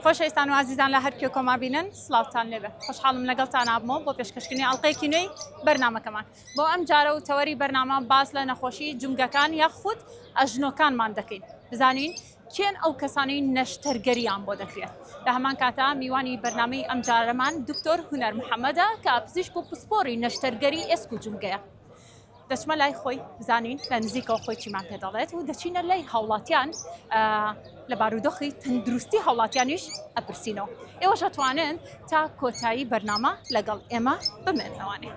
خۆشەویستان و عزیزان لە هەر کوێکۆما بینن سلااوتان لێبێ خۆشحاڵم لەگەڵتان ئابمەوە بۆ پێشکەشکردنی ئەڵلقەیەکی نوێی بەرنامەکەمان بۆ ئەم جارە و تەوەری بەرنامە باس لە نەخۆشی جونگەکان یاخود ئەژنۆکانمان دەکەین بزانین کێن ئەو کەسانی نەشتەرگەریان بۆ دەکرێت لە هەمان کاتا میوانی بەرنامەی ئەم جارەمان دکتۆر هونەر محەممەدە کە پزیشک و پسپۆری نەشتەرگەری ئێسک و جونگەیە دەچمە لای خۆی بزانین لە نزیکەوە خۆی چیمان پێ دەڵێت و دەچینە لای هاوڵاتیان لە بارودۆخی تەندروستی هاوڵاتیانیش ئەپرسینەوە ئێوەش ئەتوانن تا کۆتایی بەرنامە لەگەڵ ئێمە بمێنەوانێ.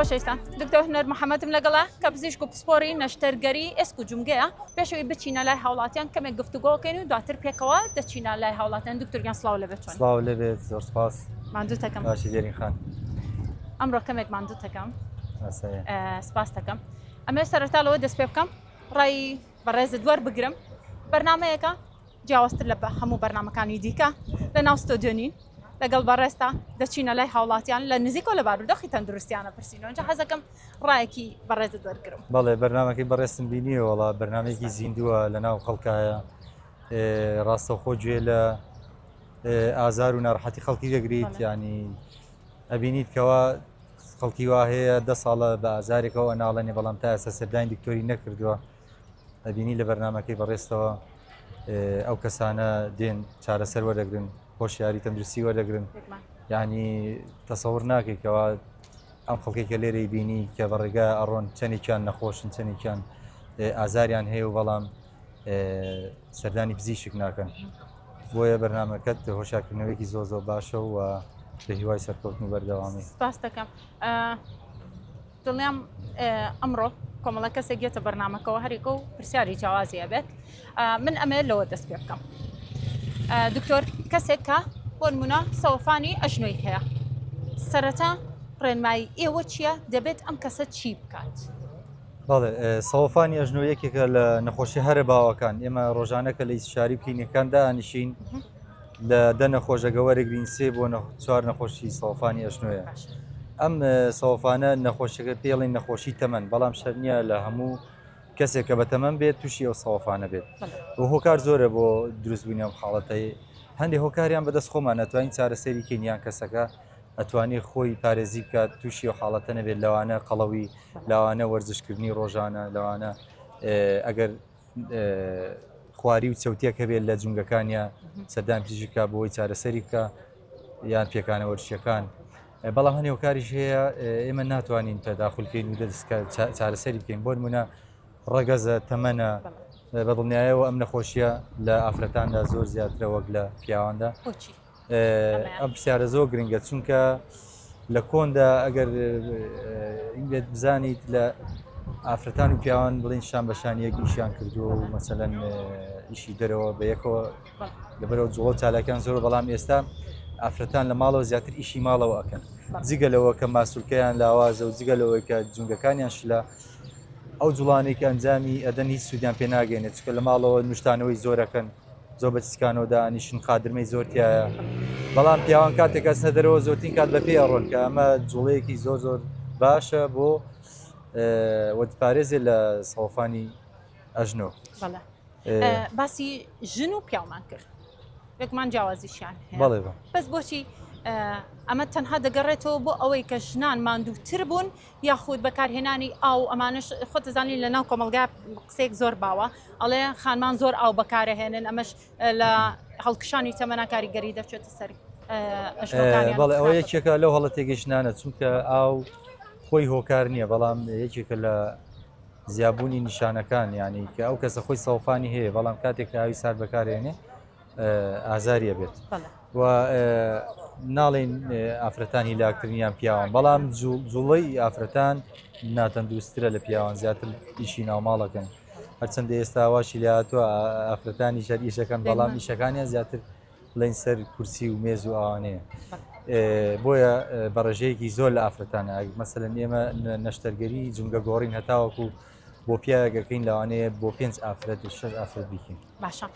خۆشەویستان دکتۆر هونەر محەممەدم لەگەڵا کە پزیشک و پسپۆری نەشتەرگەری ئێسک و جونگەیە پێشەوەی بچینە لای هاوڵاتیان کەمێک گفتوگۆکەین و دواتر پێکەوە دەچینە لای هاوڵاتیان دکتۆریان سڵاو لەبێت چۆن سڵاو لەبێت زۆر سپاس ماندوو دەکەم باشی دێرین خان ئەمڕۆ کەمێک ماندوو دەکەم سپاس دەکەم ئەمێ سەرەتالەوە دەست پێ بکەم ڕای بەڕێزت وەربگرم بەرنمەیەەکە جیاوازتر لە هەموو بەرنمەکانی دیکە لە ناو ستۆدیۆنین لەگەڵ بەڕێستا دەچینە لای هاوڵاتیان لە نزیکەوە لە بارودۆخی تەندروستیانە پرسیینەوە جا حەزەکەم ڕایەکی بەڕێزت وەرگرم. بەڵێ بەرنمەکەی بەڕێستم بینیە وڵا بەرنمێکی زیندووە لە ناو خەڵکایە ڕاستەخۆ گوێ لە ئازار و ناڕەحەتی خەڵکی دەگریت ینی ئەبینیت کەوا خەڵکی وا هەیە 10 ساڵە بە ئازارێکەوە ناڵێنێ بەڵام تا ئێستا سەردانی دکتۆری نەکردووە ئەبینی لە بەرنمەکەی بەڕێستەوە ئەو کەسانە دێن چارەسەر وەردەگرن خۆشیاری تەندروستی وەردەگرن یعنی تەسەور ناکەیتەوە ئەم خەڵکێکە لێرەی بینی کە بەڕێگا ئەڕۆن چەندێکیان نەخۆشن چەندێکیان ئازاریان هەیە و بەڵام سەردانی پزیشک ناکەن بۆیە بەرنمەکەت هۆشیارکردنەوەیکی زۆر زۆر باشە و لە هیوای سەرکەوتن و بەردەوامی. سپاس دەکەم دڵنیام ئەمڕۆ کۆمەڵە کەسێک گێتە بەرنمەکەەوە هەریکە و پرسیاری جیاوازیە بێت من ئەمێ لەوە دەست پێ بکەم دکتۆر کەسێک کە بۆ نمونە سەوفانی ئەژنۆی هەیە سەرەتا ڕێنمایی ئێوە چییە دەبێت ئەم کەسە چی بکات؟ بەڵێ سەوفانی ئەژنۆ یەکێکە لە نەخۆشی هەرە باوەکان ئێمە ڕۆژانەکە لە ئیسشاری کلینیەکاندا ئانیشین لە دە نەخۆشەگە وەرەگرین 3 بۆ 4 نەخۆشی سەوفانی ئەژنۆیە ئەم سەوفانە نەخۆشەکە پێڵین نەخۆشی تەمەن بەڵام شەر نییە لە هەموو کەسێک کە بە تەمەن بێت تووشی ئەو سەوفانە بێت و هۆکار زۆرە بۆ دروستبوونی ئەم حاڵەتەی هەندێک هۆکاریان بەدەست خۆمان ئەتوانین چارەسەری کەنیان کەسەکە ئەتوانێت خۆی پارێزی بکات تووشی ئەو حاڵەتە نەبێت لەوانە قەڵەوی لەوانە وەرزشکردنی ڕۆژانە لەوانە ئەگەر خواری و چەوتێک هەبێت لە جونگەکانیە سەردان پزیشکا بۆی چارەسەری بکە یان پێکانە وەرشیەکان بەڵام هەنێ هۆکاریش هەیە ئێمە ناتوانین پەداخولکەین و چارەسەری بکەین بۆ نمونە ڕەگەزە تەمەنە بەدڵنیایەوە ئەم نەخۆشیە لە ئافرەتاندا زۆر زیاترە وەک لە پیاواندا ئەم پرسیارە زۆر گرنگە چونکە لە کۆندا ئەگەر بێت بزانیت لە ئافرەتان و پیاوان بڵین شان بەشانیەک ئیشیان کردو و مەسەلەن ئیشی دەرەوە بە یەکەوە لەبەرەوە جوڵە چالاکیان زۆر بەڵام ئێستا ئافرەتان لە ماڵەوە زیاتر ئیشی ماڵەوە ئەکەن جگە لەوە کە ماسوولکەیان لاوازە و جگە لەوەی کە جونگەکانیان شلە ئەو جوڵانێک ئەنجامی ئەدەن هیچ سوودیان پێ ناگەێنێت چکە لە ماڵەوە نوشتانەوەی زۆرەکەن زۆر بە چیکانەوەدا ئەنیشن خادرمەی زۆرتیایە بەڵام پیاوان کاتێک ئەچنە دەرەوە زۆرترین کات بە پێ ئەڕۆن کە ئەمە جوڵەیەکی زۆر زۆر باشە بۆ وەرپارێزێ لە سەوفانی ئەژنۆ. باسی ژن و پیاومان کرد وەکمان جیاوازیشیان هەیە بەڵێ بەس بۆچی ئەمە تەنها دەگەڕێتەوە بۆ ئەوەی کە ژنان ماندووتر بوون یاخود بەکارهێنانی ئاو ئەمانش خۆتەزانین لە ناو کۆمەلگا قسێک زۆر باوە ئەڵێ خانمان زۆر ئاو بەکارەهێنن ئەمەش لە هەڵکشانی تەمەنا کاریگەری دەچێتە سەری بەڵێ ئەوە یەکێکە لەو هەڵە تێگەشتانە چونکە ئاو خۆی هۆکار نییە بەڵام یەکێکە لە زیابوونی نیشانەکان ینی کە ئەو کەسە خۆی سەوفانی هەیە بەڵام کاتێک ئاوی سار بەکارێنێ ئازاریە بێت و ناڵێن ئافرەتانی لاکردنیان پیاوان بەڵام جوڵەی ئافرەتان ناتەندروسترە لە پیاوان زیاتر ئیشی ناوماڵەکەن هەرچەندە ئێستا واشی لاتوە ئافرەتانی شەر ئیشەکەن بەڵام ئیشەکانیان زیاتر لەین سەر کورسی و مێز و ئەوانەیە بۆیە بەڕێژەیەکی زۆر لە ئافرەتانە مەسەلەن ئێمە نەشتەرگەری جونگە گۆڕین هەتاوەکو بۆ پیاگەکەین لەوانەیە بۆ 5 ئافرەت و 6 ئافرەت بیکەین. باشە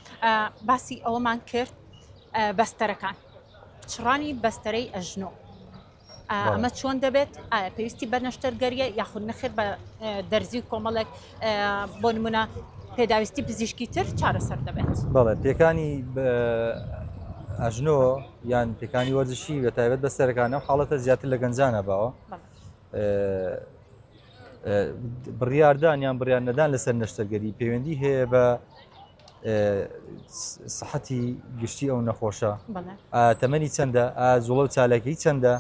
باسی ئەوەمان کرد بەستەرەکان چڕانی بەستەرەی ئەژنۆ ئەمە چۆن دەبێت پێویستی بە نەشتەرگەریە یاخود نەخێت بە دەرزی و کۆمەڵێک بۆ نمونە پێداویستی پزیشکی تر چارەسەر دەبێت. بەڵێ پێکانی ئەژنۆ یان پێکانی وەرزشی بە تایبەت بەستەرەکانە حاڵەتە زیاتر لە گەنجانە باوە بڕیاردان یان بڕیان نەدان لەسەر نەشتەرگەری پەیوەندی هەیە بە سەحەتی گشتی ئەو نەخۆشە تەمەنی چەندە زوڵە و چالاکی چەندە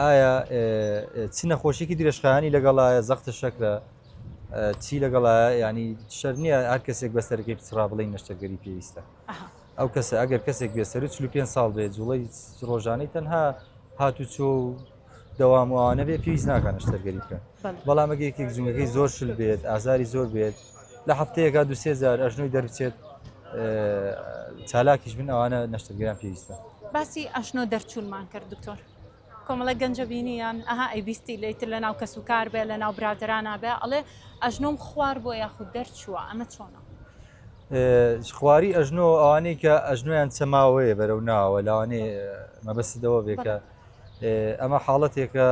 ئایا چ نەخۆشیێکی درێژخایانی لەگەڵایە زەختە شەکرە چی لەگەڵایە ینی شەر نییە هەر کەسێک بەسەرەکەی پچڕا بڵێ نەشتەرگەری پێویستە ئەو کەسە ئەگەر کەسێک بێسەر 45 ساڵ بێت جوڵەی ڕۆژانەی تەنها هاتوچۆ و دەواموانە بێ پێویست ناکە نەشتەرگەری بکەن بەڵام ئەگەیەکێک زوونەکەی زۆر شل بێت ئازاری زۆر بێت لە هەفتەیەکە 2000 ئەژنۆی دەربچێت چالاکیش بن ئەوانە نەشتەرگەریان پێویستە. باسی ئەژنۆ دەرچوونمان کرد دکتۆر کۆمەڵە گەنجە بینیان ئەها ئەیبیستی لەیتر لە ناو کەس و کار بێ لە ناو برادرانە بێ ئەڵێ ئەژنۆم خوار بۆ یاخود دەرچووە ئەمە چۆنە؟ خواری ئەژنۆ ئەوانەی کە ئەژنۆیان چەماوەیە بەرەو ناوە لەوانێ مەبەستەوە بێکە ئەمە حاڵەتێکە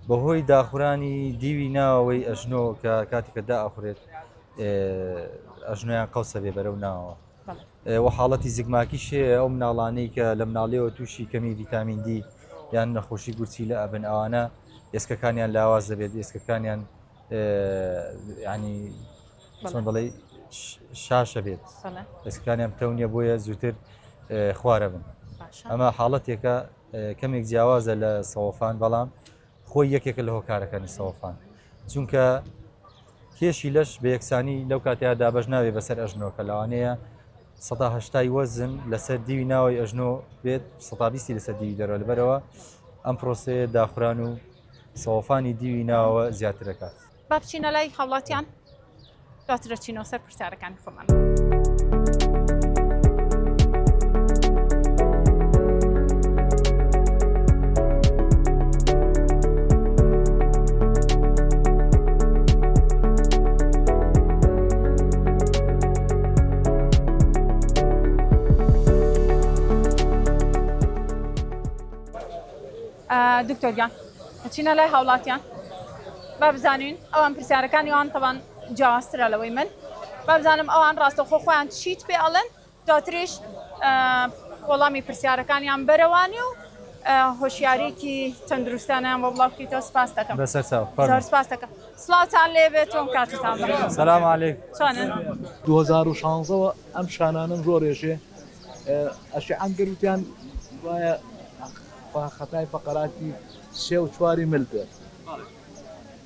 بەهۆی داخورانی دیوی ناوەوەی ئەژنۆ کە کاتێکە دائەخورێت ئەژنۆیان قەوسە بێ بەرەو ناوە و حاڵەتی زگماکیش هەیە ئەو مناڵانەی کە لە مناڵیەوە تووشی کەمی ڤیتامین دی یان نەخۆشی گورچی لە ئەبن ئەوانە ئێسکەکانیان لاواز دەبێت ئێسکەکانیان ینی چۆن دەڵێ شاشە بێت ئێسکەکانیان پتەونیە بۆیە زووتر خوارە بن ئەمە حاڵەتێکە کەمێک جیاوازە لە سەوەفان بەڵام خۆی یەکێکە لە هۆکارەکانی سەوەفان چونکە کێشی لەش بە یەکسانی لەو کاتەیە دابەش ناوێ بەسەر ئەژنۆکە لەوانەیە 180 وەزن لەسەر دیوی ناوەی ئەژنۆ بێت 120 لەسەر دیوی دەرەوە لەبەرەوە ئەم پرۆسەیە داخوران و سەوەفانی دیوی ناوە زیاتر دەکات. با بچینە لای هاوڵاتیان دواتر دەچینەوە سەر پرسیارەکانی خۆمان. دکتۆر گیان بچینە لای هاوڵاتیان با بزانین ئەوان پرسیارەکانی ئەوان تەوان جیاوازترە لەوەی من با بزانم ئەوان ڕاستەوخۆ خۆیان چیت پێ ئەڵێن دواتریش وەڵامی پرسیارەکانیان بەرەوانی و هۆشیارێکی تەندروستانیان بۆ بڵاو بکەیتەوە سپاس دەکەم. زۆر سپاس دەکەم. سڵاوتان لێبێت تۆم کاتتان بەخێر. سەلام عەلیکم. چۆنن؟ 2016ەوە ئەم شانانم زۆر ێژێ ئەشیعان گەروتیان وایە خەتای فەقەراتی 3 و 4 مل بێت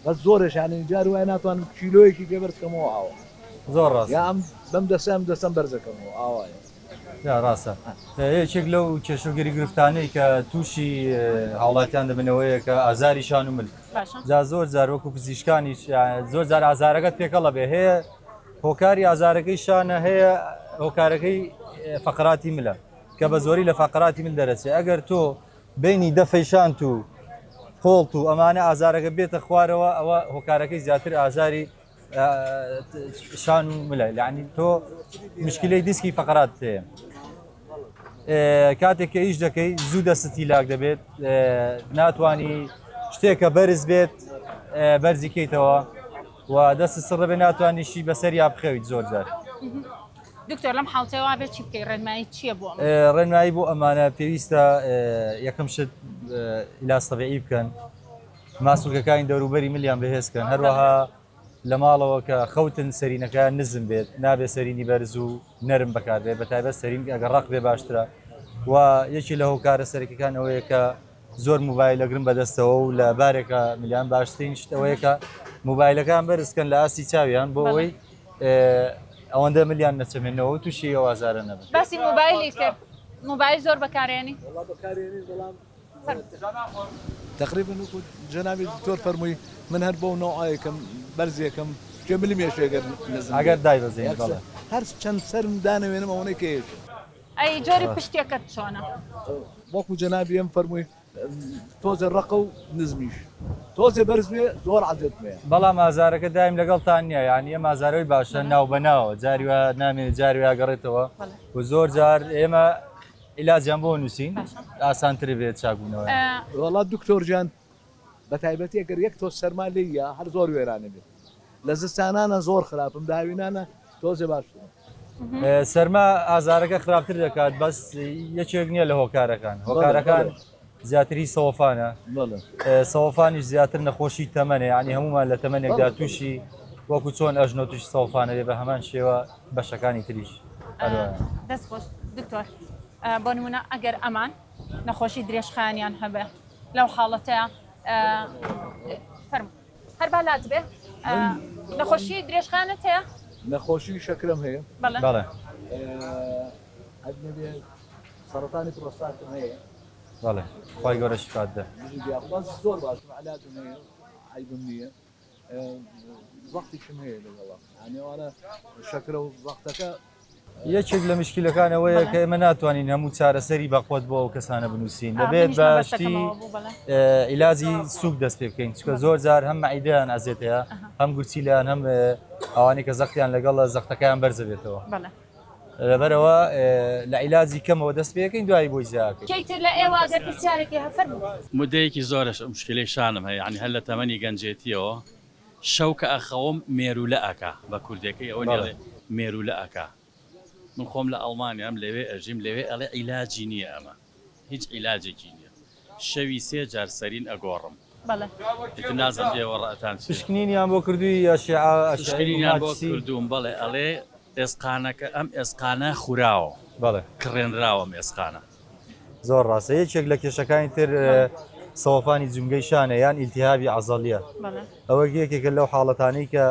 بەس زۆرشانی جار وای ناتوانم کیلۆیەکی گەبرکەمەوە ئاوە زۆر ڕاست یا ئەم بەم دەسەم بەرزەکەمەوە ئاوایە ڕاستە یەکێک لەو کێشەگەری گرفتانەی کە تووشی هاوڵاتیان دەبنەوەیە کە ئازاری شان و مل جا زۆر جار وەکو پزیشکانیش زۆر جار ئازارەکەت پێکەڵە بێ هەیە هۆکاری ئازارەکەی شانە هەیە هۆکارەکەی فەقەراتی ملە کە بە زۆری لە فەقەراتی مل دەرەچێت ئەگەر تۆ بینی دەفەیشانت و قۆڵت و ئەمانە ئازارەکە بێتە خوارەوە ئەوە هۆکارەکەی زیاتر ئازاری شان و ملە یعنی تۆ مشکلەی دیسکی فەقەرات هەیە کاتێک کە ئیش دەکەی زوو دەستی لاک دەبێت ناتوانی شتێکە بەرز بێت بەرزی کەیتەوە و دەست سڕە بێ ناتوانیشی بەسەر یا بخەویت زۆر جار. دکتۆر لەم حاڵتەوە بێت چی بکەی ڕێنمایی چییە بۆ ڕێنمایی بۆ ئەمانە پێویستە یەکەم شت ئیلاج تەبیعی بکەن ماسوولکەکانی دەوروبەری ملیان بەهێزکەن هەروەها لە ماڵەوە کە خەوتن سەرینەکە نزم بێت نابێ سەرینی بەرز و نەرم بەکاربێت بەتایبەت سەرین ئەگەر ڕق بێ باشترە و یەکی لە هۆکارە سەرەکیەکان ئەوەیە کە زۆر موبایل لەگرن بەدەستەوە و لە بارێکە ملیان باشترین شتەوەیە کە موبایلەکان بەرزکەن لە ئاستی چاویان بۆ ئەوەی ئەوەندە ملیان نەچەمێنەوە و تووشی ئەو ئازارە نەبن. باسی موبایلی کرد موبایل زۆر بەکارێنی تقریبا وەکو جەنابی دکتۆر فەرمووی من هەر بۆ نەوعایەکەم بەرزێکم پێ ملیمێشێگەر ئەگەر دای بەزین بەڵێ هەر چەند سەرم دانەوێنم ئەوەی کێش ئەی جۆری پشتێکت چۆنە وەکو جەنابی ئەم فەرمووی تۆزە ڕق و نزمیش تۆزێ بەرز بێ زۆر عەزت مێ بەڵام ئازارەکە دایم لەگەڵتان نییە یعنی ئەم ئازارەوەی باشە ناو بەناوە جاریوە نامێت جارویا گەڕێتەوە و زۆر جار ئێمە عیلاجیان بۆ نووسین ئاسانتر بێت چاکبوونەوە وڵات دکتۆرجان بە تایبەتی ئەگەر یەک تۆ سەرما لێیە هەر زۆر وێرانە بێت لە زستانانە زۆر خراپم داوینانە تۆزێ باشتر سەرما ئازارەکە خراپتر دەکات بەس یەکێک نییە لە هۆکارەکان زیاتری سەوفانە سەوفانیش زیاتر نەخۆشی تەمەنێ ینی هەمومان لە تەمەنێکدا تووشی وەکو چۆن ئەژنۆ توش سەوفانە بێ بە هەمان شێوە بەشەکانی تریش دەست خۆش دکتۆر بۆ نمونە ئەگەر ئەمان نەخۆشی درێژخایانیان هەبێ لەو حاڵەتەیە فەرموو هەر بالات بێ نەخۆشی درێژخانت هەیە نەخۆشی شەکرم هەیە بەڵێ سەرەتانی پرۆستاتم هەیە بەڵێ خی گەورە شفات دە زۆر باش علاجم هەیە عیبم نییە وەختیشم هەیە لەگەڵا ینیوانە شەکرە و وەختەکە یەکێک لە مشکلەکانەوەیە کە ئێمە ناتوانین هەموو چارەسەری بەخۆت بۆ ئەو کەسانە بنووسین دەبێت باشتی ئیلازی سوک دەست پێ بکەین چکە زۆر جار هەم مەعیدەیان ئازێتەیە هەم گورچیلیان هەم ئەوانی کە زەختیان لەگەڵ زەختەکەیان بەرزە بێتەوە لەبەرەوە لە عیلازی کەمەوە دەست پێەکەین دوایی بۆی زیاکەین کەیتر لە ئێوە ئەگەر پرسیارێکی هەفەرموو مدەیەکی زۆرش مشکلەی شانم هەیە ینی هەر لە تەمەنی گەنجێتیەوە شەوکە ئەخەوم مێرولە ئەکا بە کوردەکەی ئەوە نێڵێ مێرولە ئەکا من خۆم لە ئەڵمانیام لەوێ ئەژیم لەوێ ئەڵێ عیلاجی نییە ئەمە هیچ عیلاجێکی نییە شەوی 3 جار سەرین ئەگۆڕم نازم دێوەڕەتان پشکنینیان بۆ کردووی شکرینیان بۆ کردوم بەڵێ ئەڵێ ئێسقانەکە ئەم ئێسقانە خوراوە بەڵێ کڕێنراوەم ئێسقانە زۆر ڕاستە یەکێک لە کێشەکانی تر سەوفانی جونگەی شانە یان ئیلتیهابی عەزەڵیە ئەوە یەکێکە لەو حاڵەتانەی کە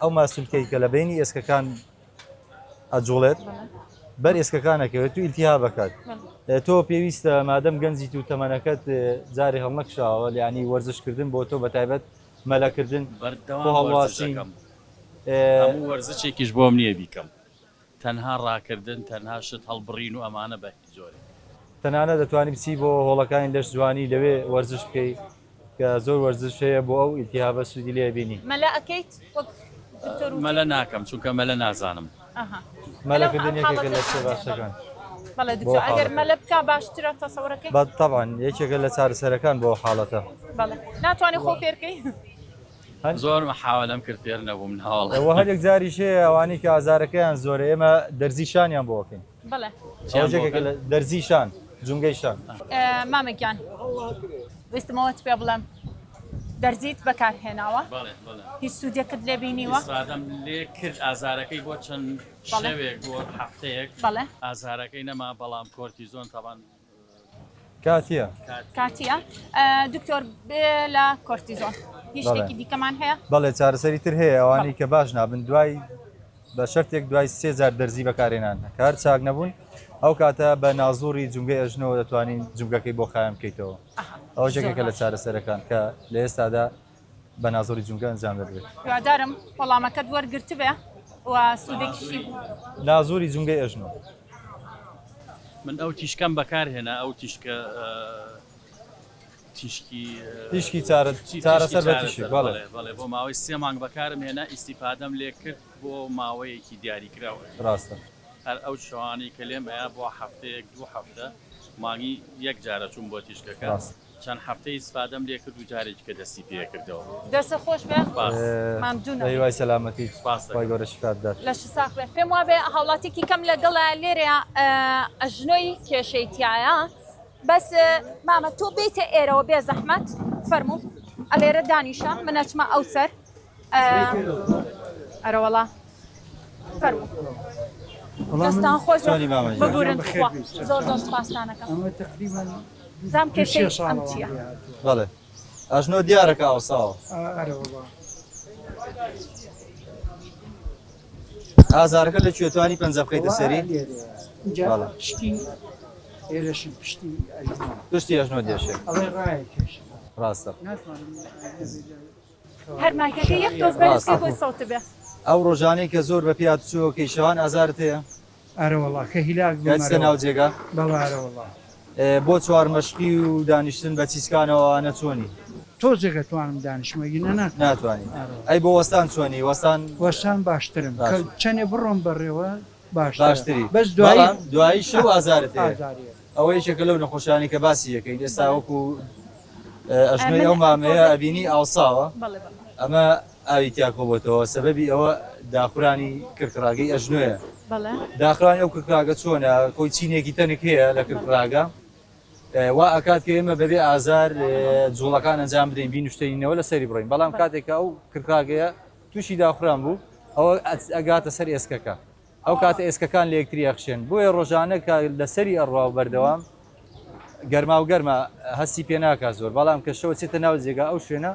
ئەو ماسولکەی کە لە بینی ئێسکەکان ئەجوڵێت بەر ئێسکەکانەکەوێت و ئیلتیهاب بکات تۆ پێویستە مادەم گەنجیت و تەمەنەکەت جارێ هەڵنەکشاوە یعنی وەرزشکردن بۆ تۆ بەتایبەت مەلەکردن بۆ هەڵواسین هەموو وەرزشێکیش بۆم نییە بیکەم تەنها ڕاکردن تەنها شت هەڵبڕین و ئەمانە بە زۆری تەنانە دەتوانانی بچی بۆ هۆڵەکانی لەش جوانی لەوێ وەرزش بکەیت کە زۆر وەرزش هەیە بۆ ئەو ئیلتیهابە سوودی لێ بینی مەلا ئەەکەیت مەلە ناکەم چونکە مەلە نازانم مەلەکردن یەکێکە لە سێ باشەکان بەڵێ دکتۆر ئەگەر مەلە بکە باشترە تەسەوڕەکەی طبعاً یەکێکە لە چارەسەرەکان بۆ حاڵەتە بەڵێ ناتوانێت خۆ فێرکەی زۆر محاولەم کرد فێر نەبووم ناوەڵ ئەوە هەرێک جاریش هەیە ئەوانی کە ئازارەکەیان زۆرە ئێمە دەرزیشانیان بۆ بکەین بەڵێ ئەوەیەکێکە لە دەرزیشان جونگەی شان مامێکیان ویستمەوە پێ بڵێم دەرزیت بەکارهێناوە هیچ سوودێکت لێ بینیوە ئادەم لێ کرد ئازارەکەی بۆ چەند شەوێک بۆ هەفتەیەک ئازارەکەی نەما بەڵام کۆرتیزۆن تاوان کاتیە دکتۆر بێ لە کۆرتیزۆن هیچ شتێکی دیکەمان هەیە بەڵێ چارەسەری تر هەیە ئەوانەی کە باش نابن دوای بە شەرتێک دوای 3 جار دەرزی بەکارێنان کار چاک نەبوون ئەو کاتە بە نازووری جونگەی ئەژنەوە دەتوانین جونگەکەی بۆ خایان بکەیتەوە ئەوە جێکێکە لە چارەسەرەکان کە لە ئێستادا بە نازووری جونگە ئەنجام دەدرێت هیوادارم وەڵامەکەت وەرگرت بێ و سوودێکیشی نازووری جونگەی ئەژنەوە من ئەو تیشکەم بەکارهێنا ئەو تیشکی چارەسەر بە تیشک بەڵێ بۆ ماوەی 3 مانگ بەکارم هێنا ئیسیفادەم لێ کرد بۆ ماوەیەکی دیاریکراوە ڕاستە هەر ئەو شوانی کە لێم ئەیە بۆ هەفتەیەک 2 هەفتە مانگی یەک جارە چوون بۆ تیشکەکە چەند هەفتەی ئیسفادەم لێ کرد و جارێکی کە دەستی پێ کردەوە دەستە خۆش بێ وای سەلامەتی خی گەورە شفات دات لە ساق بێ پێم وابێ هاوڵاتێکی کەم لەگەڵە لێرە ئەژنۆی کێشەیتیایە بەس مامە تۆ بیتە ئێرەوە بێ زەحمەت فەرموو ئەلێرە دانیشە منەچمە ئەو سەر ئەرەوەڵا فەرموو دەستان خۆش ببورن زۆر زۆر سپاسانەکەم زام کێشەی ئەم چییە؟ بەڵێ ئەژنۆ دیارەکە ئەوساوە ئازارەکە لە کوێتوانی پەنجە بخەیتە سەری پشتی ئەژنۆ دێشێت ڕاستە هەرماکەکە یەک دۆز بەرزی بۆی سەوتە بێ ئەو ڕۆژانەی کە زۆر بە پیات چووە کەیشەوان ئازارت هەیە؟ ئەرەوەڵا کە هیلاک ناو جێگا؟ بەڵارەوەڵا بۆ چوار مەشقی و دانیشتن بە چیسکانەوە چۆنی تۆزێکە توانم دانیشمەگینە ناکەم ناتوانانی ئەی بۆ وەستان چۆنی وەستان وەستان باشترم باش. چەندێ بڕۆم بەڕێوە باشتری بەس دوایی دوایی شەو ئازارت هەیە ئازاریە. ئەوە یەکێکە لەو نەخۆشیانی کە باسی یەکەین ئێستا وەکو ئەژنۆی ئەو مامەیە ئەبینی ئاوساوە بەڵێ ئەمە ئاوی تیاکۆ بۆتەوە سەبەبی ئەوە داخورانی کرکڕاگەی ئەژنۆیە بەڵێ داخرانی ئەو کرکراگە چۆنە خۆی چینێکی تەنێک هەیە لە کرکراگە وا ئەکات کە ئێمە بەبێ ئازار جوڵەکان ئەنجام بدەین بین شتینەوە لە سەری بڕین بەڵام کاتێکە ئەو کرکراگەیە تووشی داخوران بوو ئەوە ئەگاتە سەر ئێسکەکە ئەو کاتە ئێسکەکان لە یەکتری ئەخشێن بۆیە ڕۆژانە کە لە سەری ئەڕوا و بەردەوام گەرما و گەرمە هەستی پێ ناکات زۆر بەڵام کە شەوە چێتە ناو جێگا ئەو شوێنە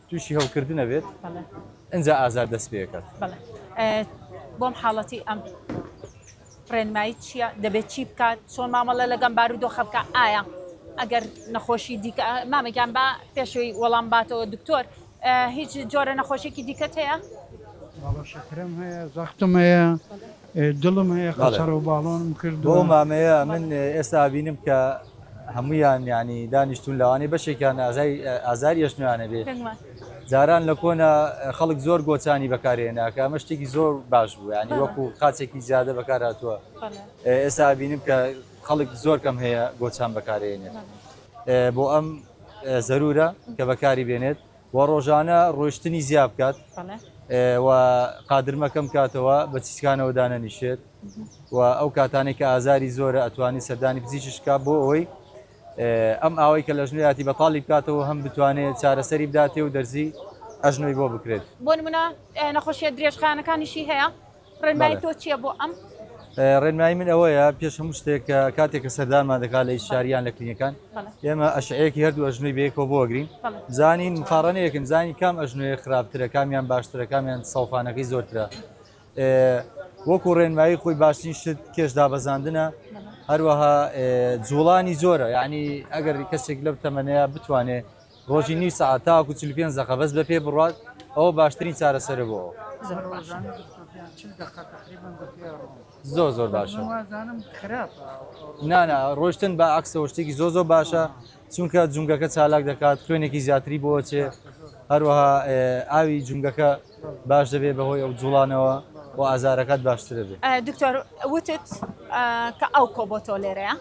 تووشی هەڵکردنە بێت بەڵێ ئەنجا ئازار دەست پێکات بەڵێ بۆم حاڵەتی ئەم ڕێنمایی چییە دەبێت چی بکات چۆن مامەڵە لەگەم بارودۆخە بکە ئایا ئەگەر نەخۆشی دیکە مامەگیان بە پێشەوەی وەڵام باتەوە دکتۆر هیچ جۆرە نەخۆشیێکی دیکەت هەیە شکرم هەیە زەختم هەیە دڵم هەیە قەسەر و باڵۆنم بۆ کردو مامەیە من ئێستا بینم کە هەمویان ینی دانیشتون لەوانەی بەشێکیان ئازاری ئەژنویانە بێ جاران لە کۆنە خەڵک زۆر گۆچانی بەکارێناکە ئەمە شتێکی زۆر باش بوو ینی وەکو قاچێکی زیادە بەکار هاتووە ئێستا بینیم کە خەڵک زۆر کەم هەیە گۆچان بەکارێنێت بۆ ئەم زەرورە کە بەکاری بێنێت و ڕۆژانە ڕۆیشتنی زیاب بکات و قادرمەکەم کاتەوە بە چیسکانەوە دانەنیشێت و ئەو کاتانێک کە ئازاری زۆرە ئەتوانی سەردانی پزیشکا بۆ ئەوەی ئەم ئاوەی کە لە ژنویاتی بەتاڵی بکاتەوە هەم بتوانێت چارەسەری بداتێ و دەرزی ئەژنۆی بۆ بکرێت بۆ نمونە نەخۆشیە درێژخانەکانیشی هەیە ڕێنمایی تۆ چییە بۆ ئەم ڕێنمایی من ئەوەیە پێش هەموو شتێک کاتێک کە سەردانمان دەکات لە شاریان لە کلینەکان ئێمە ئەشعەیەکی هەردوو ئەژنۆی بەیەکەوە بۆگرین زانین مقارنەیەکن زانی کام ئەژنۆی خراپترە کامیان باشترە کامیان سەوفانەکەی زۆرترە وەکو ڕێنمایی خۆی باشترین شت کێش دابەزاندنە هەروەها جوڵانی زۆرە یعنی ئەگەر کەسێک لەو تەمەنەیە بتوانێت ڕۆژی نیو سەعات تاوەکو 45 دقیقە بەس بە پێ بڕات ئەوە باشترین چارەسەرە بۆ زۆر زۆر باشە نانا ڕۆشتن بە عکسەوە شتێکی زۆر زۆر باشە چونکە جونگەکە چالاک دەکات خوێنێکی زیاتری بۆ چێ هەروەها ئاوی جونگەکە باش دەبێت بەهۆی ئەو جوڵانەوە و ئازارەکەت باشترە بێت دکتۆر وتت کە ئەو کۆبۆتۆ لێرەیە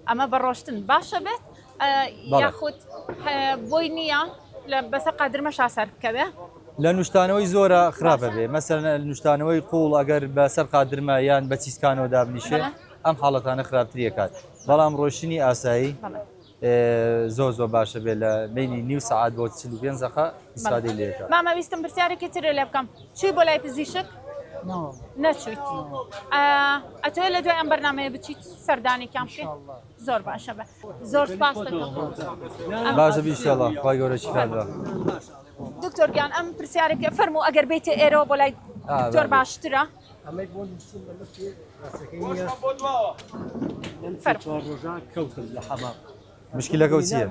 ئەمە بە ڕۆشتن باشە بێت یاخود بۆی نییە لە بەسەر قادرمە شاسەر بکەوێ لە نوشتانەوەی زۆرە خراپە بێ مەسەر نوشتانەوەی قوڵ ئەگەر بەسەر قادرمە یان بە چیسکانەوە دابنیشێ ئەم حاڵەتانە خراپتریەکات بەڵام ڕۆشتنی ئاسایی زۆر زۆر باشە بێت لە بینی نیو سەعات بۆ 45 دقیقە ئیسفادەی لێکات مامەویستم پرسیارێکی ترێ لێ بکەم چی بۆ لای پزیشک نەچویت ئەتوێت لە دوای ئەم بەرنامەیە بچیت سەردانێکیان پێ زۆر باشە بە زۆر سپاس دەکەم باشە بیشەڵە خی گەورە شیفادە دکتۆر گیان ئەم پرسیارێکی فەرموو ئەگەر بیتێ ئێرەوە بۆ لای دکتۆر باشترە مشکلەکە چییە؟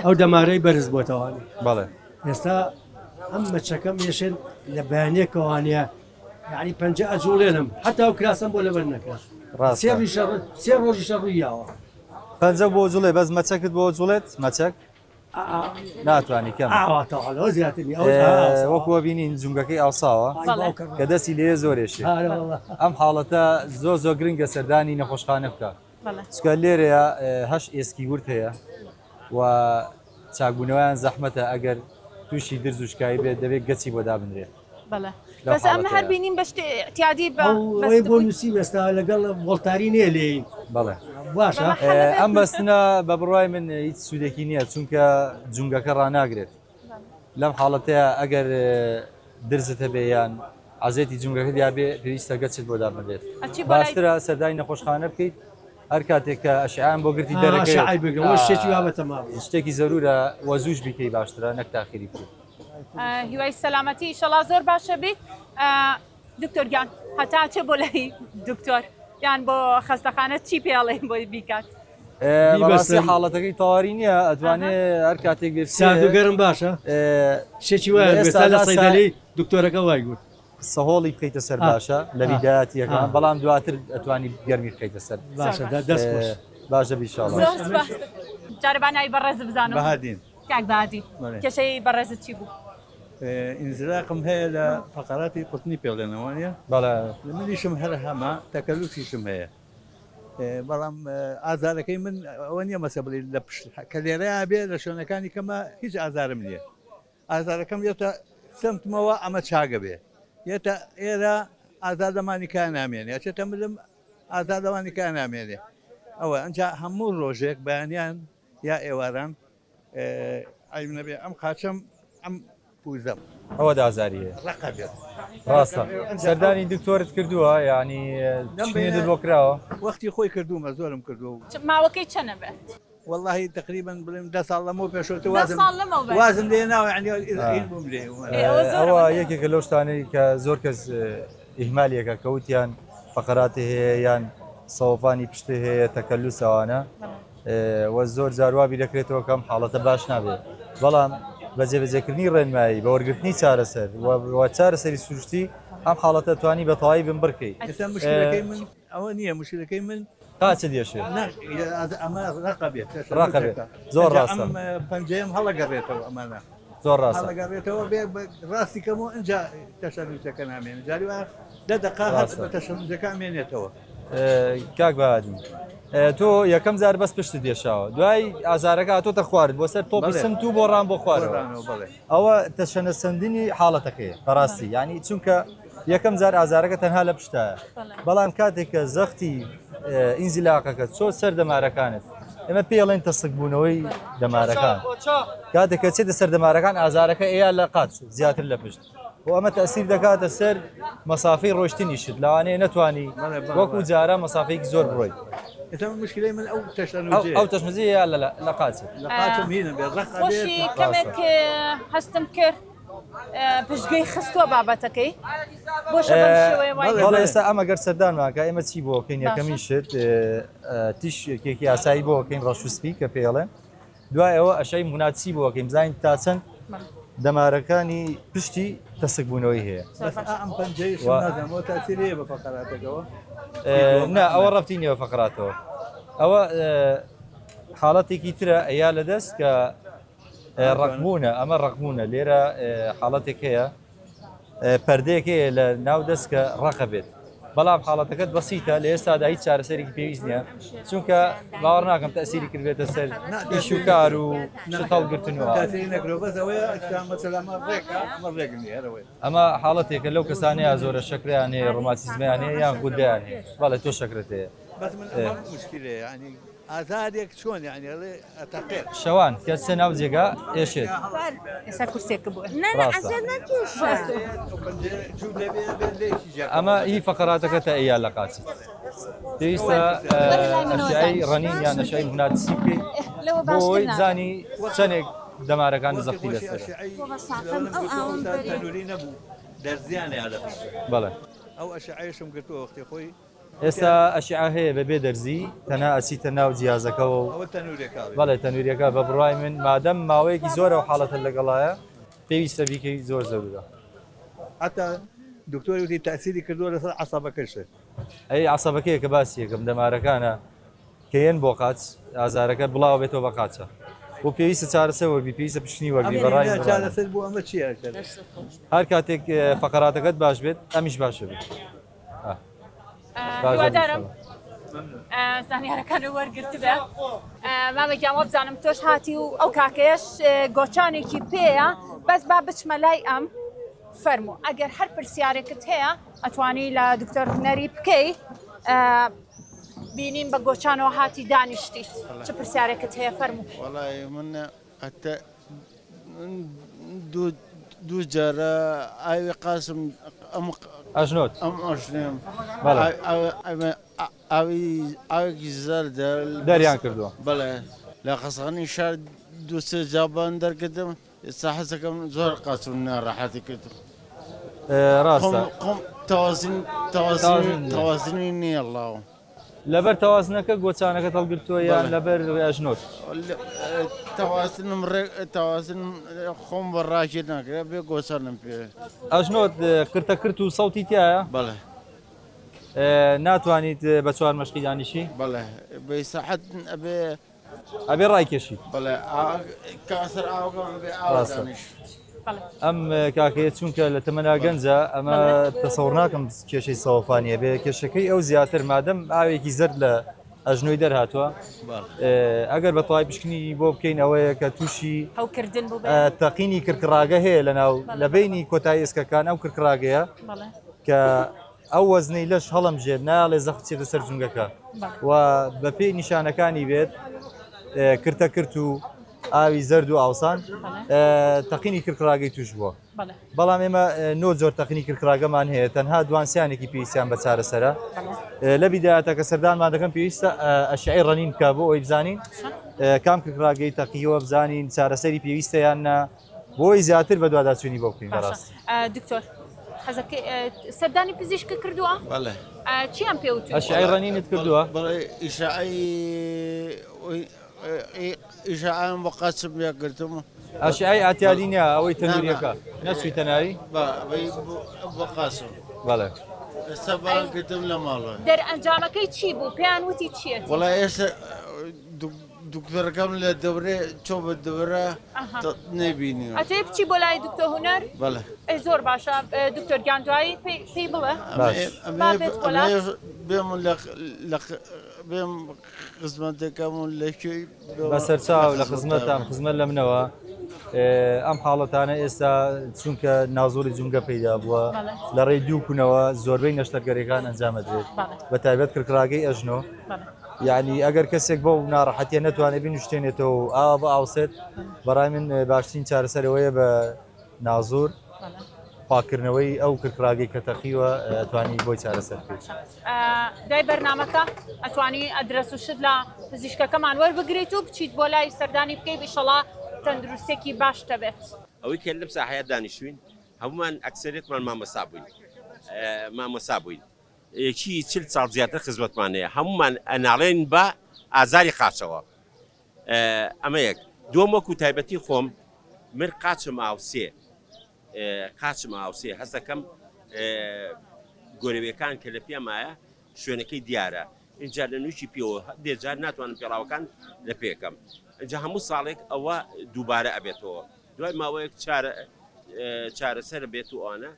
ئەو دەمارەی بەرز بۆتەوانی بەڵێ ئێستا ئەم مەچەکەم ێشێن لە بەیانێکەوانە یعنی پەنج ئەجوڵێنم حتا ئەو کراسم بۆ لەبەر نەکرا سێ ڕۆژی شەڕوویاوە پەنجە بۆ جوڵێ بەس مەچەکت بۆ جوڵێت مەچەک ناتوانانی کەم وەکووە بینین جونگەکەی ئاوساوە کە دەستی لێ زۆرێشێ ئەم حاڵەتە زۆر زۆر گرنگە سەردانی نەخۆشخانە بکە چکە لێرەیە هەش ئێسکی ورد هەیە و چاکبوونەوەیان زەحمەتە ئەگەر تووشی درز و شکایی بێت دەبێت گەچی بۆ دابنرێت بەس ئەمە هەر بینیم بە احتیادی بۆ نووسی بەستا لەگەڵ وەڵتاری نییە لێین بەڵێ باشە ئەم بەستنە بە بڕای من هیچ سوودێکی نییە چونکە جونگەکە ڕناگرێت لەم حاڵەتەیە ئەگەر درزت هەبێ یان عزێتی جونگەکە دیابێ پێویستە گەچێت بۆ دابنرێت باشترە سەردانی نەخۆشخانە بکەیت هەر کاتێک کە ئەشعیان بۆ گرتی دەرەکەی شتێکی زەرورە وەزوش بیکەی باشترە نەک تاخیری بکەیت هیوای سەلامەتی ئیشەڵا زۆر باشە بیت دکتۆر گیان هەتا چێ بۆ لای دکتۆر یان بۆ خەستەخانە چی پێڵێن بۆی بیکات بەڕاستی حاڵەتەکەی تەواوی نییە ئەتوانێت هەر کاتێک سارد و گەرم باشە شێکی وایە ئێستا لە سەیدەلەی دکتۆرەکە وای گوت سەهۆڵی بکەیتە سەر باشە لە بیدایەتیەکان بەڵام دواتر ئەتوانی گەرمی بکەیتە سەر باشە دەست بۆش باشە بیشاڵ جاربانایی بەڕێز بزانم بەهادین کاک بادی کێشەی بەڕێزت چی بوو؟ انزلاقم هەیە لە فقراتی قوتنی پێڵێنەوەیە بەڵێ منیشم هەر هەمە تەکەلوفیشم هەیە بەڵام ئازارەکەی من ئەوە نییە مەسە بڵێ لە کە لێرەیە بێ لە شوێنەکانی کەمە هیچ ئازارم نییە ئازارەکەم یێتە سمتمەوە ئەمە چاگە بێ یێتە ئێرە ئازادەمانی کا نامێنێ چێتە ملم ئازادەوانی کا نامێنێ ئەوە ئەنجا هەموو ڕۆژێک بەیانیان یا ئێواران ئەبێ ئەم قاچەم ئەم پوزەم ئەوە دازاریە ڕقە بێت ڕاستە سەردانی دکتۆرت کردووە ینی بۆ کراوە وەختی خۆی کردومە زۆرم کردو ماوەکەی چەنە بێت؟ والله تقريبا بلم 10 ساڵ لەمەوە پێشەوە وازم لێ ناوە عنی بووم لێ ئەوە یەکێکە لەو شتانەی کە زۆر کەس ئیهمالیەکە کەوتیان فقراتی هەیە یان سەوفانی پشتی هەیە تەکەلوسەوانە وە زۆر جاروابی دەکرێتەوە کەم حاڵەتە باش نابێت بەڵام بە جێبەجێکردنی ڕێنمایی بە وەرگرتنی چارەسەر چارەسەری سروشتی ئەم حاڵەتە توانی بە تەواوی بم بڕکەی مشکلەکەی من ئەوە نییە مشکلەکەی من قاچە دێشێ ئەمە ڕقە بێت زۆر ڕاستە پەنجەیەم هەڵەگەڕێتەوە ئەمانە زۆر ڕاستە هەڵەگەڕێتەوە بێ ڕاستی کەمەوە ئەجا تەشەنووسەکە نامێنێت جاری وایە دەقا تەشەنووسەکە ئامێنێتەوە کاک بەهادی تۆ یەکەم جار بەس پشت دێشاوە دوای ئازارەکە تۆتە خوارد بۆ سەر تۆپی سمت و بۆ ڕام بۆ خوارەوە ئەوە تەشەنە سندنی حاڵەتەکەیە بەڕاستی ینی چونکە یەکەم جار ئازارەکە تەنها لە پشتایە بەڵام کاتێک کە زەختی ئینزیلاقەکە چۆ سەر دەمارەکانت ئێمە پێڵێن تەسکبوونەوەی دەمارەکان کاتێک کە چێتە سەر دەمارەکان ئازارەکە ئەیە لە قات زیاتر لە پشت بۆ ئەمە تەسیر دەکاتە سەر مەسافەی ڕۆشتنیشت لەوانەیە نەتوانی وەکو جارە مەسافەیەکی زۆر بڕۆیت مشکلەی من ئەو تەشمزیە لە قاچێت خۆشی کەمێک هەستم کرد پشتگوێی خستووە بابەتەکەی بۆ ئێستا ئەمە گەر سەردانماکە ئێمە چی بۆ بکەین یەکەمی شت تیشێکی یاسایی بۆ بکەین ڕەشوسپی کە پێڵێن دوای ئەوە ئەشای موناچی بۆ بکەین بزانین تا چەند دەمارەکانی پشتی تەسک بوونەوەی هەیە تاسیری بە فقراتەکەەوە نا ئەوە ڕەفتی نیەوە فقراتەوە ئەوە حاڵەتێکی ترە ئەیا لە دەست کە ڕقبوونە ئەمە ڕقبوونە لێرە حاڵەتێک هەیە پەردەیەکەیە لە ناو دەست کە ڕقە بێت بەڵام حاڵەتەکەت بەسیتە لە ئێستادا هیچ چارەسەرێکی پێویست نییە چونکە باوەڕ ناکەم تەسیری کردێتە سەر ئیش و کار و هەڵگرتنەوە ئەمە حاڵەتێکە لەو کەسانەیە زۆرە شەکریان هەیە ڕۆماتیزمیان هەیە یان گودیان هەیە بەڵێ تۆ شەکرت هەیە ئازادێک چۆن یانێڵێ ئەتەقێت شەوان کە چە ناو جێگا ئێشێت ئێستا کورسێک بووە ئەمە هی فقراتەکە تا ئەیە لە قاچێت پێویستە ئەشیایی ڕەنین یان نەشایی هوناتسی بکەی بۆی زانی چەندێک دەمارەکان زەختی لەسەر دەرزیانە بەڵێ ئەو ئەشعایشم گرتووە وەختی خۆی ئێستا ئەشیعا هەیە بەبێ دەرزی تەنها ئەچیتە ناو جیازەکەەوە بەڵێ تەنوورەکە بە بڕای من مادەم ماوەیەکی زۆرە و حاڵەتە لەگەڵایە پێویستە بیکەی زۆر زەورە حتا دکتۆری وتی تاسیری کردووە لەسەر عسابەکەشێت ئەی عسابەکەیە کە باسی یەکەم دەمارەکانە کەیەن بۆ قاچ ئازارەکە بڵاو بێتەوە بە قاچە بۆ پێویستە چارەسەر وەربی پێویستە پشتنی وەربی بەڕای چارەسەر بوو ئەمە چیە هەر کاتێک فقراتەکەت باش بێت ئەمیش باشە بێت هیوادارم زانیارەکان وەرگرت بێ مامەگیانوە بزانم تۆش هاتی و ئەو کاکەیەش گۆچانێکی پێیە بەس با بچمە لای ئەم فەرموو ئەگەر هەر پرسیارێکت هەیە ئەتوانی لە دکتۆر هونەری بکەی بینیم بە گۆچانەوە هاتی دانیشتیت چ پرسیارێکت هەیە فەرموو وەڵی من حتى دوو جارە ئاوی قاسم ئەژنۆت ئەم ئەژنێم ئاوێکی زەر دەریان کردووە بەڵێ لە قەسەغانی شار دووسێ جابان دەرکردم ئێستا حەزەکەم زۆر قاسم ناڕەحەتی کردم ڕاستە تەوازنی نییە الله لەبەر تەوازنەکە گۆچانەکە هەڵگرتووە یان لەبەر ئەژنۆت توازن خۆم بە ڕاکێ ناکرێت بێ گۆچانم پێ ئەژنۆت کرتەکرت و سەوتی تایە بەڵێ ناتوانیت بە چوار مەشقی دانیشی بەڵێ بە سەحەت ئەبێ ڕایکێشی بەڵێ کاسر ئاوگەم بێ ئاوازانش ئەم کاکەیە چونکە لە تەمەنا گەنجە ئەمە تەسەوڕ ناکەم کێشەی سەوفانیە بێ کێشەکەی ئەو زیاتر مادەم ئاوێکی زرد لە ئەژنۆی دەرهاتووە ئەگەر بە تەواوی پشکنی بۆ بکەین ئەوەیە کە تووشی هەوکردن بوو تەقینی کرکڕاگە هەیە لەناو لە بینی کۆتایی ئێسکەکان ئەو کرکڕاگەیە کە ئەو وەزنەی لەش هەڵم ژێر ناڵێ زەخت چێتە سەر جونگەکە و بە پێی نیشانەکانی بێت کرتەکرت و ئاوی زرد و ئاوسان تەقینی کرکڕاگەی توش بووە بەڵام ئێمە نۆ زۆر تەقینی کرکڕاگەمان هەیە تەنها دوانسیانێکی پێویستیان بە چارەسەرە لە بیدایەتە کە سەردانمان دەکەم پێویستە ئەشعی ڕەنین بکە بۆ ئەوی بزانین کام کرکڕاگەی تەقیەوە بزانین چارەسەری پێویستە یان نە بۆی زیاتر بە دوواداچوونی بۆ بکەین بەڕاست دکتۆر حەزەکە سەردانی پزیشکە کردووە بەڵێ چیان پێوتوی ئەشعی ڕەنینت کردووە بەڵێ ئیشعان بە قاچم یاگرتم ئەشعی ئاتیادی نیە ئەوەی تەنوریەکە نەسوی تەناری بە قاسم بەڵێ ئێستا باگرتم لە ماڵە دەرئەنجامەکەی چی بوو پێیان وتی چییە وڵای ئێستا دکتۆرەکەم لە دەورێ چۆ بە دەورە نەبینی ئەتێ بچی بۆ لای دکتۆر هونەر بەڵێ زۆر باشە دکتۆر گیانجوایی پێی بڵێ بێم خزمەتەکەم و لەکوێی بەسەرچاو لە خزمەتان خزمەت لە منەوە ئەم حاڵەتانە ئێستا چونکە ناوزۆری جونگە پەیدا بووە لە ڕێی دووکوونەوە زۆربەی نەشتەرگەریەکان ئەنجامەدرێت بە تایبەت کرکراگەی ئەژنۆ یعنی ئەگەر کەسێک بۆ ناڕەحەتیە نەتوانێت بینوشتێنێتەوە ئاوا بە ئاوسێت بەڕای من باشترین چارەسەرەوەیە بە نازور پاکردنەوەی ئەو کرکراگەی کە تەقیوە ئەتوانی بۆی چارەسەر بکەیت دای بەرنامەکە ئەتوانی ئەدرەس و شت لە پزیشکەکەمان وەربگریت و بچیت بۆ لای سەردانی بکەیت ئینشەڵا تەندروستێکی باش دەبێت ئەوەی کە لەم ساحەیە دانیشتوین هەمومان ئەکسەرێتمان مامۆستا بووین یەکی چل ساڵ زیاتر خزمەتمانەیە هەمومان ئەناڵێن بە ئازاری قاچەوە ئەمە یەک دووەم وەکو تایبەتی خۆم من قاچم ئاوسێ هەست دەکەم گۆرەویەکان کە لە پێمایە شوێنەکەی دیارە اینجا لە نووشی پێوە دێجار ناتوانم پێڵاوەکان لە پێکەم اینجا هەموو ساڵێک ئەوە دووبارە ئەبێتەوە دوای ماوەیەک چارەسەر بێت و ئەوانە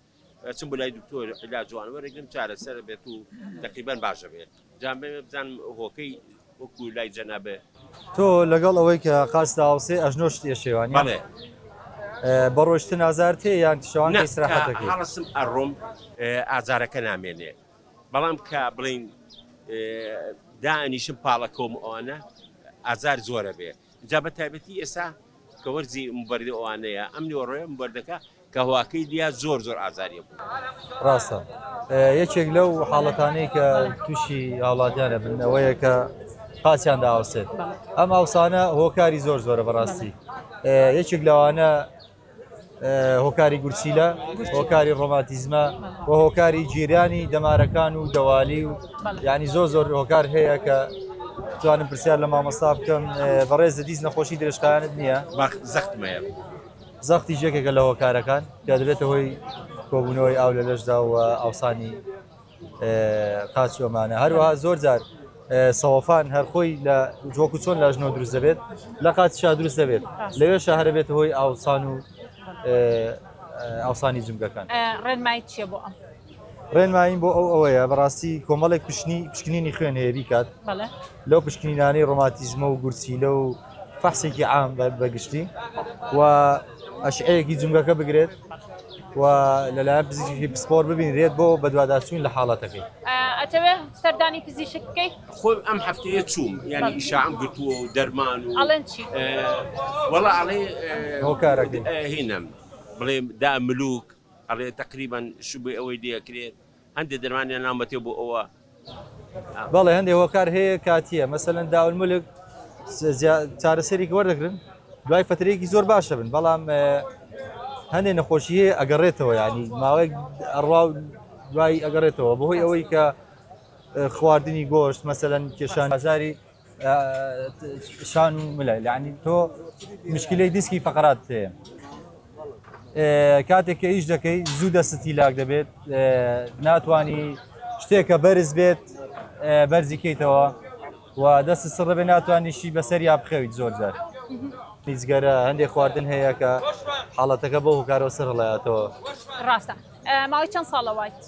چم بۆ لای دکتۆر عیلاج جوان وەرەگرم چارەسەر بێت و تەقریبەن باشە بێت جا بزانم هۆکەی وەکو لای جەنابێ تۆ لەگەڵ ئەوەی کە قاچدا ئاوسێ ئەژنۆ شتێ شێوانی بە ڕۆشتن ئازار تێ یان شەوان ئیسراحەتەکەی هەڵسم ئەڕۆم ئازارەکە نامێنێ بەڵام کە بڵین دانیشم پاڵەکۆم ئەوانە ئازار زۆرە بێ جا بە تایبەتی ئێستا کە وەرزی مبەردی ئەوانەیە ئەم نیوەڕۆیە مبەردەکە کە هواکەی دیا زۆر ئازاریە بوو ڕاستە یەکێک لەو حاڵەتانەی کە تووشی هاوڵاتیانە بن ئەوەیە کە قاچیان داوسێت ئەم ئاوسانە هۆکاری زۆرە بەڕاستی یەکێک لەوانە هۆکاری گورچیلە هۆکاری ڕۆماتیزمە و هۆکاری جیرانی دەمارەکان و دەوالی و ینی زۆر هۆکار هەیە کە توانم پرسیار لە مامەستا بکەم بەڕێز دیز نەخۆشی درێژخایانت نییە زەختمەیە زەختی ژێکێکە لە هۆکارەکان کە دەبێتە هۆی کۆبوونەوەی ئاو لە لەشدا و ئاوسانی قاچۆمانە هەروەها زۆر جار سەوەفان هەرخۆی لە جۆکو چۆن لە ژنۆ دروست دەبێت لە قاچشا دروست دەبێت لەوێ شەهرە بێت هۆی ئاوسان و ئاوسانی جونگەکان ڕێنمایی چیە بۆ ئەم ڕێنماییم بۆ ئەوەیە بەڕاستی کۆمەڵێک پشکنینی خوێن هەیە بیکات لەو پشکنینانەی ڕۆماتیزمە و گورچیلە و فەحسێکی عام بەگشتی و ئەشعەیەکی جونگەکە بگرێت و لەلایەن پزیشکی پسپۆر ببینرێت بۆ بەدواداچوون لە حاڵەتەکەی ئەتەوێ سەردانی پزیشک بکەیت خۆی ئەم هەفتەیە چووم ینی ئیشعام گرتووە و دەرمان و ئەڵێن چی وەڵا ئەڵێ هۆکارەکەی هینم بڵێ دا ملوک ئەڵێ تقریبان شوبێ ئەوەی دەکرێت هەندێک دەرمانیان نامەتێ بۆ ئەوە بەڵێ هەندێک هۆکار هەیە کاتیە مەسەلەن داولملک چارەسەری وەردەگرن دوای فترەیەکی زۆر باشە بن بەڵام هەندێک نەخۆشی ئەگەڕێتەوە ینی ماوەیەک ئەڕوا دوای ئەگەڕێتەوە بەهۆی ئەوەی کە خواردنی گۆشت مەسەلەن کێشان ئازاری شان و ملە یعنی تۆ مشکلەی دیسکی فەقرات هەیە کاتێک کە ئیش دەکەی زوو دەستی لاک دەبێت ناتوانی شتێکە بەرز بێت بەرزی کەیتەوە و دەست سڕ بێ ناتوانیشی بەسەر یا بخەویت زۆر جار نیزگەرە هەندێک خواردن هەیە کە حاڵەتەکە بۆ هوکارەوە سڕ هەڵایەتەوە ڕاستە ماوەی چەند ساڵە وایت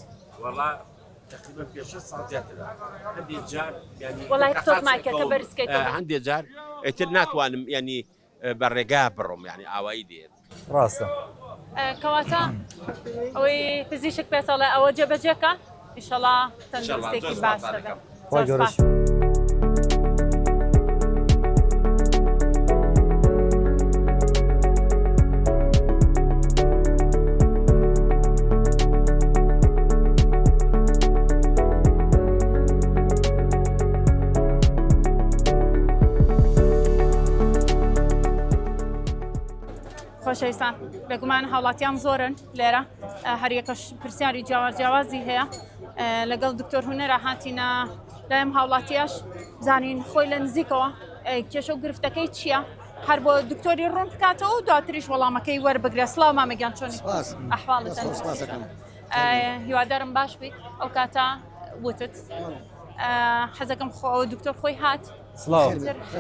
تقریبا 5 ساڵ زیاترە هەندێک جار وڵای تۆ مایکەکە بەرزکەیتەوە هەندێک جار ئیتر ناتوانم ینی بەڕێگا بڕۆم ینی ئاوایی دێت ڕاستە کەواتە ئەوەی پزیشک پێسەڵێ ئەوە جێبەجێکە ئیشەڵا تەندروستێکی باش دەبێت خۆی گەورەش خۆشەویستان بێگومان هاوڵاتیان زۆرن لێرە هەریەکەش پرسیاری جیاوازی هەیە لەگەڵ دکتۆر هونەرە هاتیینە لایم هاوڵاتیاش زانین خۆی لە نزیکەوە کێشە و گرفتەکەی چییە هەر بۆ دکتۆری ڕوون بکاتەوە و دواتریش وەڵامەکەی وەربگرێ سڵاو مامەگیان چۆنی ئەحواڵت هیوادارم باش بیت ئەو کاتە وتت حەزەکەم دکتۆر خۆی هات سڵاو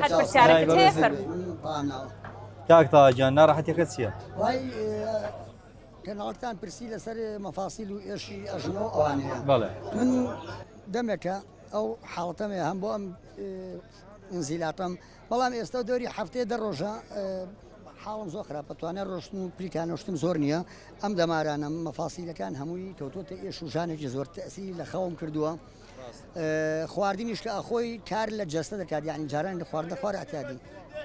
هەر پرسیارەکەت هەیە فەرموو کاک تاجان ناڕەحەتیەکەت چییە؟ وای کەناڵتان پرسی لەسەر مەفاسیل و ئێشی ئەژنۆ ئەوانەیە بەڵێ من دەمێکە ئەو حاڵەتەمێ هەم بۆ ئەم ئینزیلاتەم بەڵام ئێستا دەوری هەفتەیە دە ڕۆژە حاڵم زۆر خراپەتوانە ڕۆشتن و پلیکانۆشتم زۆر نییە ئەم دەمارانە مەفاسیلەکان هەمووی کەوتۆتە ئێش و ژانێکی زۆر تەسی لە خەوم کردووە خواردنیش کە ئەخۆی کار لە جەستە دەکات یعنی جاران لە خواردە خوار ئەتیادی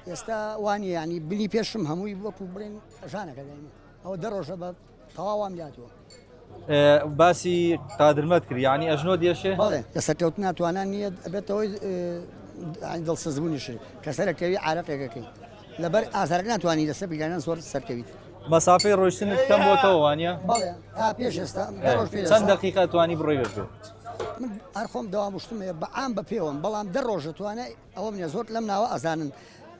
ئێستا وانی ینی بنی پێشم هەمووی وەکو بڵێن ژانەکە دێنێ ئەوە دە ڕۆژە بە تەواوام داتوە باسی قادرمەت کرد ینی ئەژنۆ دێشێ بەڵێ لەسەرکەوت ناتوانان نییە بێتەوەی دڵسەزبوونیشی کە سەرەکەوی عارەقێکەکەی لەبەر ئازارەکە ناتوانانی لەسەر بیلانە زۆر سەرکەویت مەسافەی ڕۆیشتنت کەم بۆتەوە وانە بەڵێ تا پێش ئێستا چەند دقیقە توانی بڕۆی بێتەوە من هەر خۆم داوامشتمەیە بە ئام بە پێوەم بەڵام دە ڕۆژە توانە ئەوە منێ زۆر لەم ناوە ئەزانن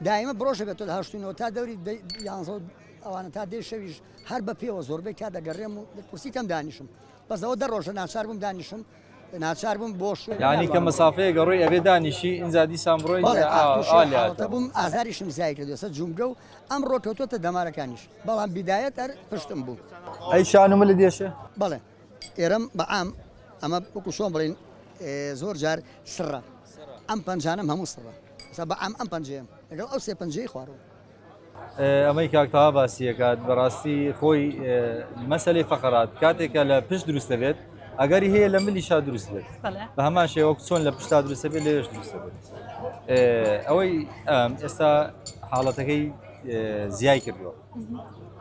دایمە بڕۆژە بێتەوە هەشتونەوە تا دەوری یانزە ئەوانە تا دێ شەویش هەر بە پێوە زۆربەی کا دەگەڕێم و کورسی کەم دانیشم بەسەوە دە ڕۆژە ناچار بووم دانیشم ناچار بووم بۆ ینی کە مەسافەیە گەڕۆی ئەبێ دانیشی ئینجادی سامڕۆی بووم ئازاریشم زای کردو سە جومگە و ئەم ڕۆکەوتۆتە دەمارەکانیش بەڵام بیدایەت هەر پشتم بوو ئەی شانمە لە دێشە بەڵێ ئێرەم بە ئام ئەمە وەکو شۆن بڵین زۆر جار سڕە ئەم پەنجانم هەموو سڕە بە ئەم پەنجەیەم لەگەڵ ئەو سێ پەنجەی خوارەوە ئەمەی کاکتەوا باسیەکات بەڕاستی خۆی مەسلەی فەقەرات کاتێکە لە پشت دروستە بێت ئەگەری هەیە لە ملیشا دروست بێت بە هەمان شێوە چۆن لە پشتا دروستە بێت لەوێش دروستە بێت ئەوەی ئێستا حاڵەتەکەی زیای کردووە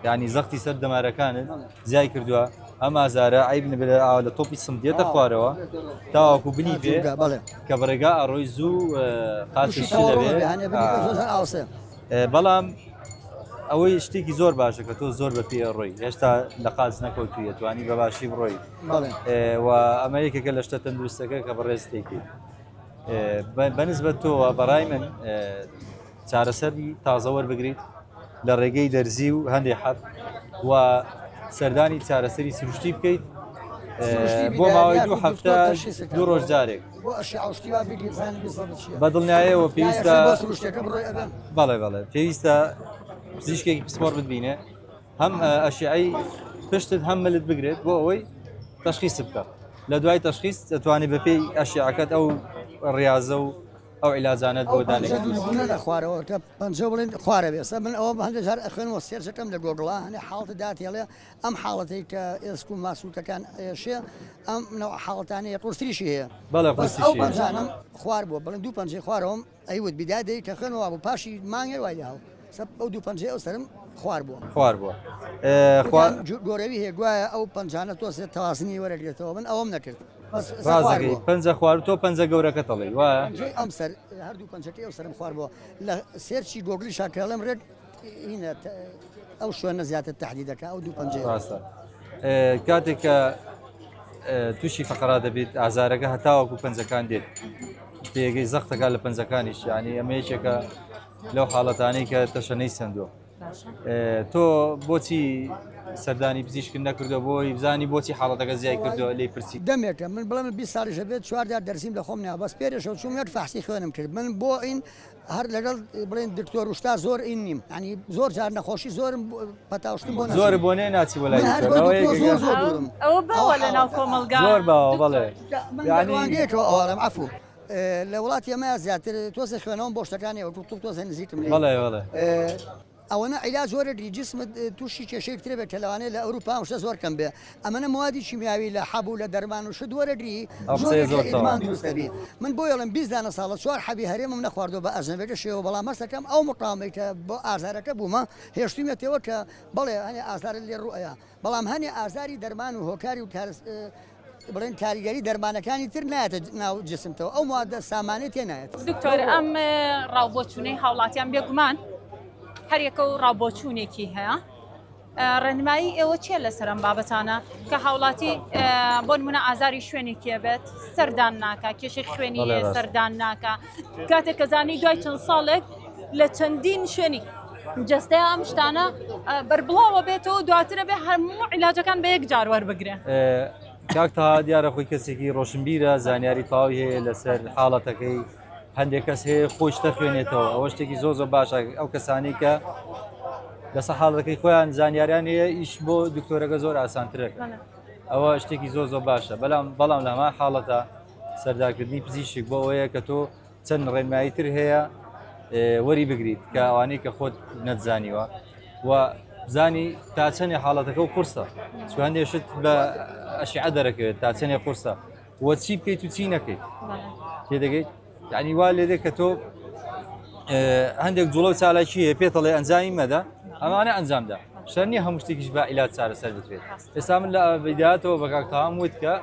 ینی زەختی سەر دەمارەکانت زیای کردووە ئەم ئازارە عیب نەبێت لە تۆپی سم دێتە خوارەوە تاواکو بنی بێ کە بەڕێگا ئەڕۆی زوو قاچشی دەبێت بەڵام ئەوەی شتێکی زۆر باشە کە تۆ زۆر بە پێ ڕۆی هێشتا لە قاز نەکەوتویە توانی بە باشی بڕۆی و ئەمە یەکێکە لە شتە تەندروستەکە کە بەڕێستێکی بەنسبەت تۆوە بەڕای من چارەسەری تازە وەربگریت لە ڕێگەی دەرزی و هەندێک حەب و سەردانی چارەسەری سروشتی بکەیت بۆ ماوەی 2 هەفتە 2 ڕۆژ جارێک بەدڵنیایەوە پێویستە بەڵێ بەڵێ پێویستە پزیشکێکی پسپۆر ببینێ هەم ئەشیعی پشتت هەم ملت بگرێت بۆ ئەوەی تەشخیص بکە لە دوای تەشخیص دەتوانێت بە پێی ئەشیعەکەت ئەو ڕاضە و ئەو عیلاجانت بۆ دانێت خوارەوە کە پەنجە بڵێن خوارە بێسە من ئەوە هەندێک جار ئەخوێنەوە سێرچەکەم لە گۆگڵا هەنێ حاڵتە داتێڵێ ئەم حاڵەتی کە ئێسک و ماسوولتەکان شێ ئەم حاڵەتانەیە قورسریشی هەیە ئەو پەنجانم خوار بووە بڵێن دوو پەنجەی خوارەوەم ئەیوت بیدادەی کە خوێنەوە بوو پاشی مانگی وای لە هەڵ ئەو دوو پەنجەی ئەو سەرم خوار بووە گۆرەوی هەیە گوایە ئەو پەنجانە تۆ تەوازنی وەرەگرێتەوە من ئەوەم نەکرد ڕازەکەی پەنجە خوار تۆ پەنجە گەورەکە دەڵێ وایە ئەم سەر هەردوو پەنجەکەی ئەو سەرم خوار بووە لە سێرچی گۆگلی شاکەڵم ڕێک ئەو شوێنە زیاتر تەحلیل دەکات ئەو دوو پەنجە ڕاستە کاتێک کە تووشی فقرا دەبێت ئازارەکە هەتاوەکو پەنجەکان دێت پێگەی زەختەکە لە پەنجەکانیش ینی ئەمە یەکێکە لەو حاڵەتانەی کە تەشەنەی سندووە تۆ بۆچی سەردانی پزیشکن نەکردو بۆی بزانی بۆچی حاڵەتەکە زیای کردو لی پرسی دەمێکە من بڵێ من 20 ساڵیشە بێت 4 دەرسیم لە خۆم نیا بەس پێرێشەوە چوومێت فەحسی خوێنم کرد من بۆ این هەر لەگەڵ بڵێن دکتۆر وشتا زۆر این نیم ینی زۆر جار نەخۆشی زۆرم پەتاوشتم بۆ زۆر بۆ نێ ناچی وەلای ئەوە بەوە لە ناو کۆمەلگا زۆر باوە بەڵێ یانیێتەوە ئەوڵم عفو لە وڵاتی ئەمە زیاتر تۆزە خوێنەوەم بۆ شتەکانی وەکو تۆزە نزیکم لێ بەڵێ بەڵێ ئەوەنە عیلاج زۆرە جسمت تووشی کێشەی ترێ بێت لەوانەیە لە ئەوروپا شتە زۆر کەم بێ ئەمەە موادی شیمیاوی لە حەبوو لە دەرمان و شت وەرەگری من بۆ یڵم 20 دانە ساڵە 4 حەبی هەرێمم نەخواردەوە بە ئەزنەوێتە شێوە بەڵام مەستەکەم ئەو مقامێکە بۆ ئازارەکە بوومە هێشتومێتەوە کە بڵێ هەنێ ئازار لێ ڕوئەیە بەڵام هەنێ ئازاری دەرمان و هۆکاری و بڵێن کاریگەری دەرمانەکانی تر نایەتە ناو جسمتەوە ئەو موادە سامانێت تێ نایێت دکتۆر ئەم ڕاوبۆچوونەی هاوڵاتیان بێگومان هەریەکە و ڕاوبۆچوونێکی هەیە ڕێنمایی ئێوە چیە لەسەر ئەم بابەتانە کە هاوڵاتی بۆ نمونە ئازاری شوێنێکیە بێت سەردان ناکە کێشەی خوێنی سەردان ناکە کاتێک کەزانی دوای چەند ساڵێک لە چەندین شوێنی جستەیە ئەم شتانە بەربڵاوە بێتەوە دواترە بێ هەموو عیلاجەکان بە یەک جار وەربگرێ کاکتا دیارە خۆی کەسێکی ڕۆشنبیرە زانیاری تەواوی هەیە لەسەر حاڵەتەکەی هەندێک کەس هەیە خۆش دەخوێنێتەوە ئەوە شتێکی زۆر باشە ئەو کەسانی کە لەسەر حاڵەکەی خۆیان زانیاریان هەیە ئیش بۆ دکتۆرەکە زۆر ئاسانترەکە ئەوە شتێکی زۆر باشە بەڵام لەما حاڵەتە سەردارکردنی پزیشک بۆ ئەوەیە کە تۆ چەند ڕێنمایی تر هەیە وەری بگریت کە ئەوانەی کە خۆت نەتزانیوە و زانی تا چەندێ حاڵەتەکە و قورسە هەندێک شت بە ئەشیعە دەرەکەوێت تا چەندێ قورسە وە چی بکەیت و چی نەکەیت تێدەگەیت یعنی وا لێ دێت کە تۆ هەندێک جوڵە و چالاکی هەیە پێتەڵێ ئەنجامی مەدە ئەمانە ئەنجامدا شەر نییە هەموو شتێکیش بە عیلاج چارەسەر بکرێت ئێستا من لە بەیداتەوە بە کاکتەوام وت کە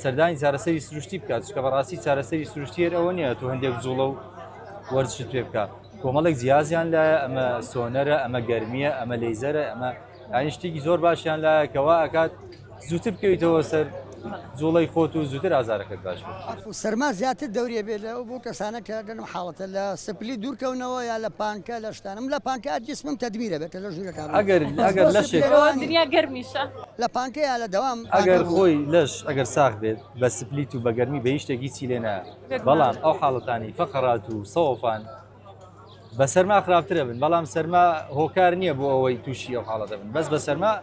سەردانی چارەسەری سروشتی بکات چکە بەڕاستی چارەسەری سروشتیێر ئەوە نییە تۆ هەندێک جوڵە و وەرزشت پێ بکات کۆمەڵێک جیازیان لایە ئەمە سۆنەرە ئەمە گەرمیە ئەمە لەیزەرە ئەمە ینی شتێکی زۆر باشیان لایە کەوا ئەکات زووتر بکەیتەوە سەر جوڵەی خۆت و زووتر ئازارەکەت باش سەرما زیاتر دەوریە بێت لە بۆ کەسانە کە دەنم حاڵەتە لە سپلی دوورکەونەوە یا لە پانکە لە شتانم لە پانکە جسمم تەدمیرە بێت لە ژوورەکان ئەگەر لەشێک دنیا گەرمیشە لە پانکە یا لە دەوام ئەگەر خۆی لەش ئەگەر ساخ بێت بە سپلیت و بە گەرمی بە هیچ شتێکی چی لێ نایە بەڵام ئەو حاڵەتانی فەقەرات و سەوفان بە سەرما خراپترە بن بەڵام سەرما هۆکار نییە بۆ ئەوەی تووشی ئەو حاڵەتە بن بەس بە سەرما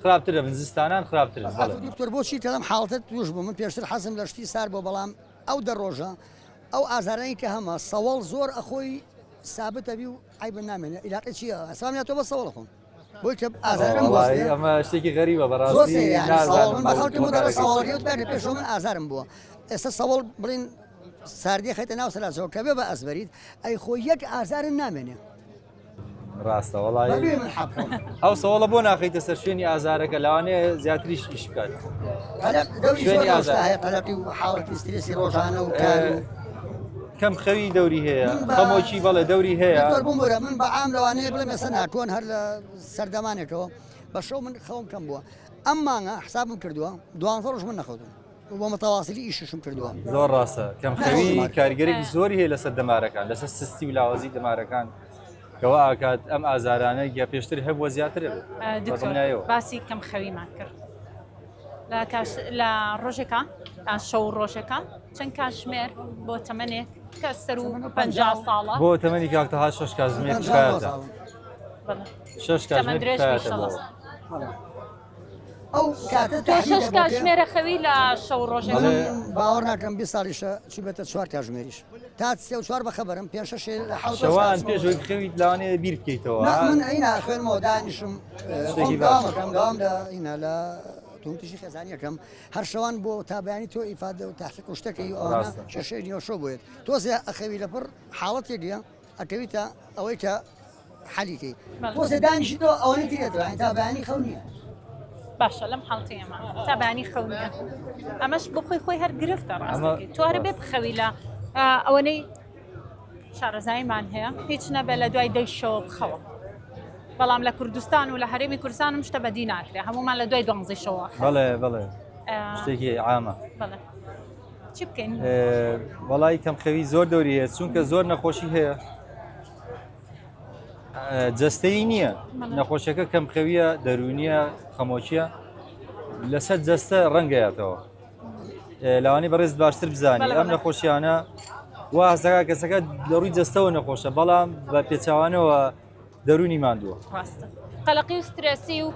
خراپترە بن زستانان خراپترن دکتۆر بۆچی کەڵم حاڵەتە توش بوو من پێشتر حەزم لە شتی سار بۆ بەڵام ئەو دەڕۆژە ئەو ئازارانی کە هەمە سەوەڵ زۆر ئەخۆی سابتەبی و عیبە نامێنێ ئیلاقی چیە ئەسامیان تۆ بە سەوەڵ خۆم بۆی کە ئازارم ئەمە شتێکی غەریبە بەڕاستی پێشۆ من ئازارم بووە ئێستا سەوەڵ بڵین ساردی خەیتە ناو سەلاسەوە کە بێ بە ئەزبەریت ئەی خۆی یەک ئازارم نامێنێ ڕاستە وڵی ئەو سەوەڵە بۆ ناخیتە سەر شوێنی ئازارەکە لەوانەیە زیاتریش ئیش بکات حاڵەتی سترێسی ڕۆژانە و کەم خەوی دەوری هەیە خەمۆکی بەڵێ دەوری هەیە بمرە من بە عام لەوانەیە بڵێ مەسە ناکۆن هەر لە سەردەمانێکەوە بە شەو من خەوم کەم بووە ئەم مانگە حسابم کردووە 12 ڕۆژ من نەخەوتم بۆ متەواصلی ئیششم کردووە زۆر ڕاستە کەم خەوی کاریگەرێکی زۆری هەیە لەسەر دەمارەکان لەسەر سستی و لاوازی دەمارەکان کەوا ئاکات ئەم ئازارانە یا پێشتر هەبووە زیاترە بێت باسی کەم خەویمان کرد لە ڕۆژێکە شەو ڕۆژەکە چەند کاتژمێر بۆ تەمەنێک کە سەر و 50 ساڵە بۆ تەمەنی کاکتەها 6 کاتژمێر کفایەتە 6 کاتژمێر ئەو شش کاتژمێرە خەوی لە شەو ڕۆژێک باوەڕ ناکەم 20 ساڵیشە چی بێتە 4 کاتژمێریش تا 3 بە خەبەرم پێ شەوان پێشەوەی خەویت لەوانەیە بیر بکەیتەوە من ئەینا خوێنمەوە دانیشم داوامەکەم لە تونتیشی خێزانیەکەم هەر شەوان بۆ تابیانی تۆ ئیفادە و تاحقیق و شتێکی ئەوانە شەشەی نیوەشۆ بێت تۆزێ ئەخەوی لەپڕ حاڵەتێکە ئەکەویتە ئەوەی کە حەلیکەی تۆزێ دانیشی تۆ ئەوەی تێتەوە تابیانی خەو نییە باشە لەم حڵتی ئەمە تابانی خەونە ئەمەش بۆ خۆی هەر گرفتە ڕاستەکەی توارە بێ بخەوی لە ئەوەنەی شارەزاییمان هەیە هیچ نەبێ لە دوای دەیشەوە بخەوە بەڵام لە کوردستان و لە هەرێمی کوردستانم شتە بەدی ناکرێ هەمومان لە دوای 12 شەوە بەڵێ شتێکی عامە بەڵێ چی بکەین وەڵی کەمخەوی زۆر دەوری هەیە چونکە زۆر نەخۆشی هەیە جەستەی نییە نەخۆشیەکە کەمخەویە دەرونیە خەمۆکیە لەسەر جەستە ڕەنگەیەتەوە لەوانی بەڕێز باشتر بزانانی ئەم نەخۆشیانە وا هەستەکە کەسەکە لە ڕووی جەستەوە نەخۆشە بەڵام بە پێچوانەوە دەرونی ماندووە قەلەقی و سترێسی و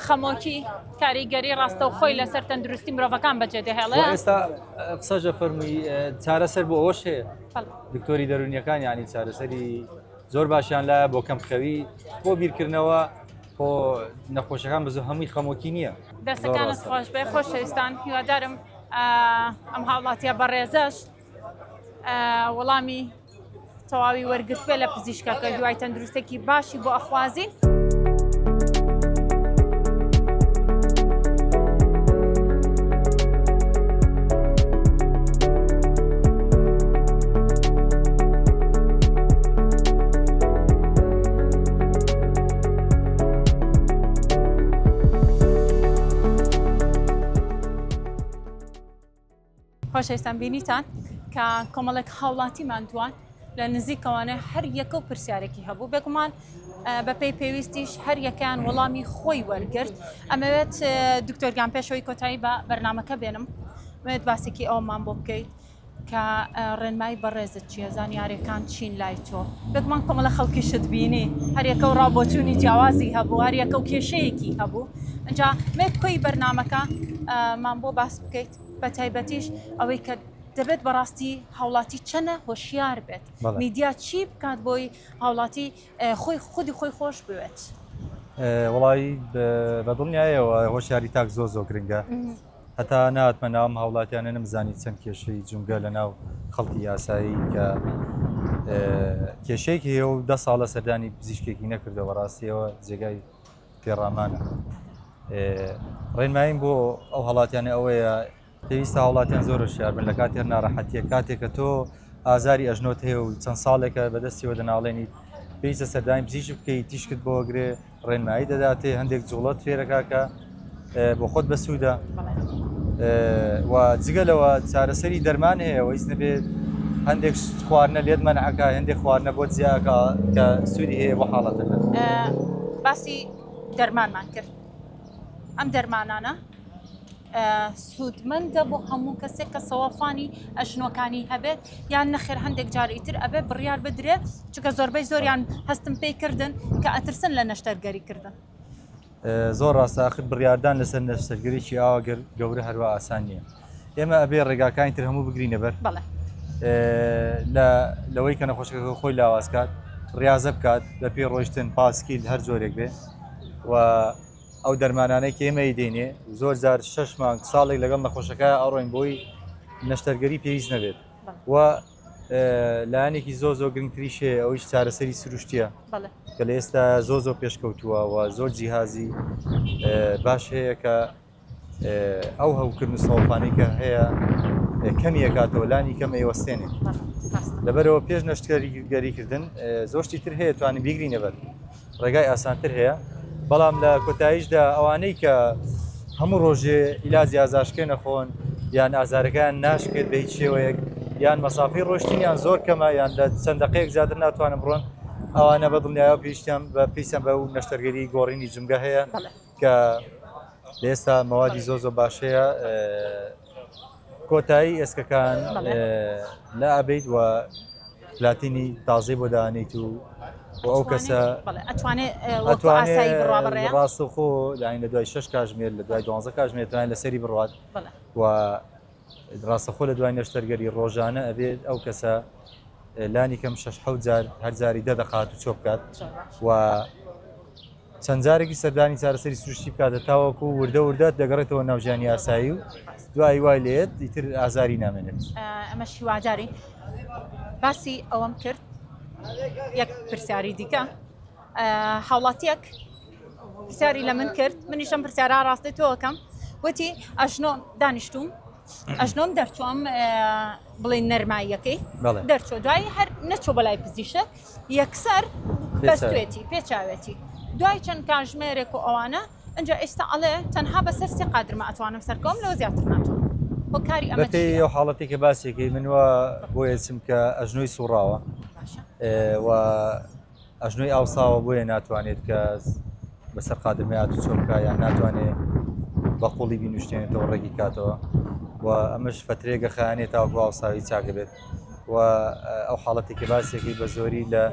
خەمۆکی کاریگەری ڕاستە و خۆی لەسەر تەندروستی مرۆڤەکان بەجێ دەهێڵێ ئێستا قسەژە فەرمووی چارەسەر بۆ ئەوەش هەیە دکتۆری دەرونیەکان ینی چارەسەری زۆر باشیان لایە بۆ کەمخەوی بۆ بیرکردنەوە بۆ نەخۆشەکان بزۆ هەمووی خەمۆکی نییە دەستەکانت خۆش بێ خۆشەویستان هیوادارم ئەم هاوڵاتیە بەڕێزەش وەڵامی تەواوی وەرگرت بێ لە پزیشکەکە دوای تەندروستێکی باشی بۆ ئەخوازین خۆشەویستان بینیتان کە کۆمەڵێک هاوڵاتیمان توان لە نزیکەوانە هەر یەکە و پرسیارێکی هەبوو بێگومان بەپێی پێویستیش هەر یەکەیان وەڵامی خۆی وەرگرت ئەمەوێت دکتۆرگیان پێشەوەی کۆتایی بە بەرنامەکە بێنم وێت باسێکی ئەومان بۆ بکەیت کە ڕێنمای بەڕێزت چیە زانیاریەکان چین لای تۆ بێگومان کۆمەڵە خەڵکیشت بینی هەر یەکە و ڕابۆچوونی جیاوازی هەبوو هەر یەکە و کێشەیەکی هەبوو ئەجا مێ بکۆی بەرنامەکە مان بۆ باس بکەیت بە تایبەتیش ئەوەی کە دەبێت بەڕاستی هاوڵاتی چەنە هۆشیار بێت میدیا چی بکات بۆی هاوڵاتی خۆی خودی خۆی خۆش بوێت وڵی بە دڵنیایەوە هۆشیاری تاک زۆ زۆ گرنگە هەتا ناتمە ناوم هاوڵاتیانە نەمزانی چەند کێشەی جونگە لە ناو خەڵکی یاسایی کە کێشەیەکی هەیە و 10 ساڵە سەردانی پزیشکێکی نەکردەوە ڕاستیەوە جێگای پێڕامانە ڕێنماییم بۆ ئەو هەڵاتیانە ئەوەیە پێویستە هاوڵاتیان زۆر شیار بن لە کاتێر ناڕەحەتیە کاتێککە تۆ ئازاری ئەژنۆت هەیە و چەند ساڵێکە بەدەستیەوە دەناڵێنی پێویستە سەردانی پزیشک بکەیت تیشکت بۆ گرێ ڕێنمایی دەداتێ هەندێک جوڵەت فێرەکاکە بۆ خۆت بەسوودە و جگەلەوە چارەسەری دەرمان هەیە وەیس نەبێت هەندێک خواردنە لێت مەنعەکە هەندێک خواردنە بۆ جیاکە کە سوودی هەیە بۆ حاڵەتەکە باسی دەرمانمان کرد ئەم دەرمانانە سوودمەندە بۆ هەموو کەسێک کە سەوافانی ئەژنۆکانی هەبێت یان نەخێر هەندێک جار ئیتر ئەبێ بڕیار بدرێ چونکە زۆربەی زۆریان هەستم پێی کردن کە ئەترسن لە نەشتەرگەریکردن زۆر ڕاستە آخر بڕیاردان لەسەر نەشتەرگەریی ئاوا گەورە هەروە ئاسان نییە ئێمە ئەبێ ڕێگاکانی تر هەموو بگرینە بەر لەوەی کە نەخۆشەکە خۆی لاوازکات ڕاضە بکات بە پێ ڕۆیشتن پاسکیل هەر جۆرێک بێ و ئەو دەرمانانەی کە ئێمە دێنێ زۆر جار 6 مانگ ساڵێک لەگەڵ نەخۆشەکە ئەڕۆین بۆی نەشتەرگەری پێویست نەبێت و لایەنێکی زۆ گرنگتریشێ ئەویش چارەسەری سروشتیە کە لە ئێستا زۆ پێشکەوتووە و زۆر جیهازی باش هەیە کە ئەو هەوکردن سەوفانەی کە هەیە کەمی ئەکاتەوە لانی کەم ئەیوەستێنێ لەبەرەوە پێش نەشتەرگەریکردن زۆشتی تر هەیە توانین بیگرینە بەر ڕێگای ئاسانتر هەیە بەڵام لە کۆتاییشدا ئەوانەی کە هەموو ڕۆژێ ئیلاجی ئازارشکێ نەخۆن یان ئازارەکان ناشکێت بە هیچ شێوەیەک یان مەسافەی ڕۆشتنیان زۆر کەمە یان لە چەند دقەیەک زیاتر ناتوانن بڕۆن ئەوانە بە دڵنیایە پێشتیان بە پێیان بە و نەشتەرگەری گۆڕینی جمگە هەیە کە ئێستا مەوادی زۆ باشەیە کۆتایی ئێسکەکان لە ئەبیت و پلاتینی تازەی بۆ دانیت و ئەو کەسە ئەتوانێت ڕاستەخۆ لاین لە دوای 6 کاتژمێر لە دوای 12 کاتژمێرتوانین لەسەری بڕات و ڕاستەخۆ لە دوای نەشتەرگەری ڕۆژانە ئەبێت ئەو کەسە لانی کەم 6 جار هەر جاری دەدەخات و چۆ بکات و چەند جارێکی سەردانی چارەسەری سروشتی بکاتە تاوەکو وردە دەگەڕێتەوە ناوژیانی یاسایی و دوای وای لێت ئیتر ئازاری نامێنێت ئەمە شیواداری باسی ئەوەم کرد یەک پرسیاری دیکە هاوڵاتیەک پرسیاری لە من کرد منیشم پرسیارا ڕاستی تۆکەم وتی ئەژنۆم دانیشتوم ئەژنۆم دەرچووم بڵێ نەرماییەکەی دەرچۆ دوای هەر نەچۆ بەلای پزیشک یەکسەر بەستوێتی پێچاوێتی دوای چەند کاتژمێرێک و ئەوانە ئەجا ئێستا ئەڵێ تەنها بە سەر سێ قادرمە ئەتوانم سەرکەوم لەوە زیاتر ناتوانم بۆ کاری ئەمە بەپێی ئەو حاڵەتێکە باسێکی منوە بۆیە چم کە ئەژنۆی سوڕاوە و ئەژنۆی ئاوساوە بۆیە ناتوانێت کە بەسەر قادرمەیات چۆکە یان ناتوانێت بە قوڵی بینوشتێنێتەوە ڕێگی کاتەوە و ئەمەش فترێگە خەیانێت تاوەکو ئاوساوی چاکە بێت و ئەو حاڵەتێکی باسێکی بە زۆری لە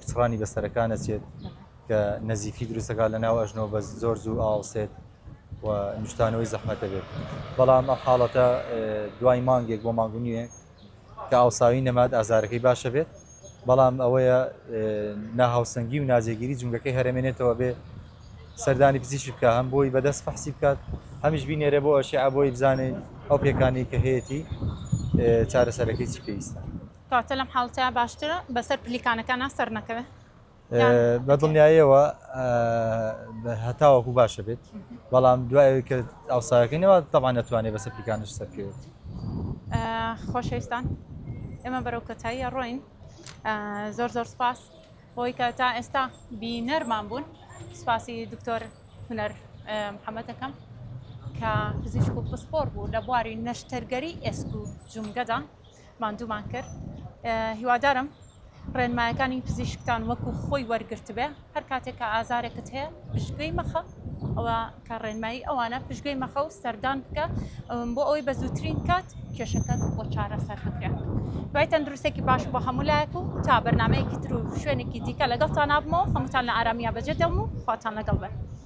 پچڕانی بەسەرەکانە چێت کە نەزیفی دروستەکە لە ناو ئەژنۆ بە زۆر زوو ئاوسێت و نیشتانەوەی زەحمەتە بێت بەڵام ئەم حاڵەتە دوای مانگێک بۆ مانگونیە کە ئاوساوی نەمات ئازارەکەی باشە بێت بەڵام ئەوەیە ناهاوسەنگی و نازێگیری جونگەکەی هەرێمێنێتەوە بێ سەردانی پزیشی بکە هەم بۆی بەدەست فەحسی بکات هەمیش بینێرە بۆ ئەشیاء بۆی بزانێت ئەو پێکانی کە هەیەی چارەسەرەکەی چی پێویستە کاتە لەم حاڵەتە باشترە بەسەر پلیکانەکانە سەر نەکەوێت بە دڵنیاییەوە هەتاوەکو باشە بێت بەڵام دوای کە ئاوساکەینەوە تەوان نەتوانێت بەسەر پلیکانش سەرکەوێت خۆشەویستان ئێمە بەرەو کۆتاییە ڕۆین زۆر زۆر سپاس بۆی کە تا ئێستا بینەرمان بوون سپاسی دکتۆر هونەر محەممەد دەکەم کە پزیشک و پسپۆر بوو لە بواری نەشتەرگەری ئێسک و جومگەدا ماندوومان کرد هیوادارم ڕێنمایەکانی پزیشکتان وەکو خۆی وەرگرت بێ هەر کاتێک کە ئازارێکت هەیە پشتگوێی مەخە ئەوە کە ڕێنمایی ئەوانە پشتگوێی مەخە و سەردان بکە بۆ ئەوەی بە زووترین کات کێشەکەت بۆ چارەسەر بکرێت دوای تەندروستێکی باش بۆ هەمولایەک و تا بەرنامەیەکی تر و شوێنێکی دیکە لەگەڵتان نابمەوە هەمووتان لە ئارامیە بەجێ دەم و خواتان لەگەڵ بن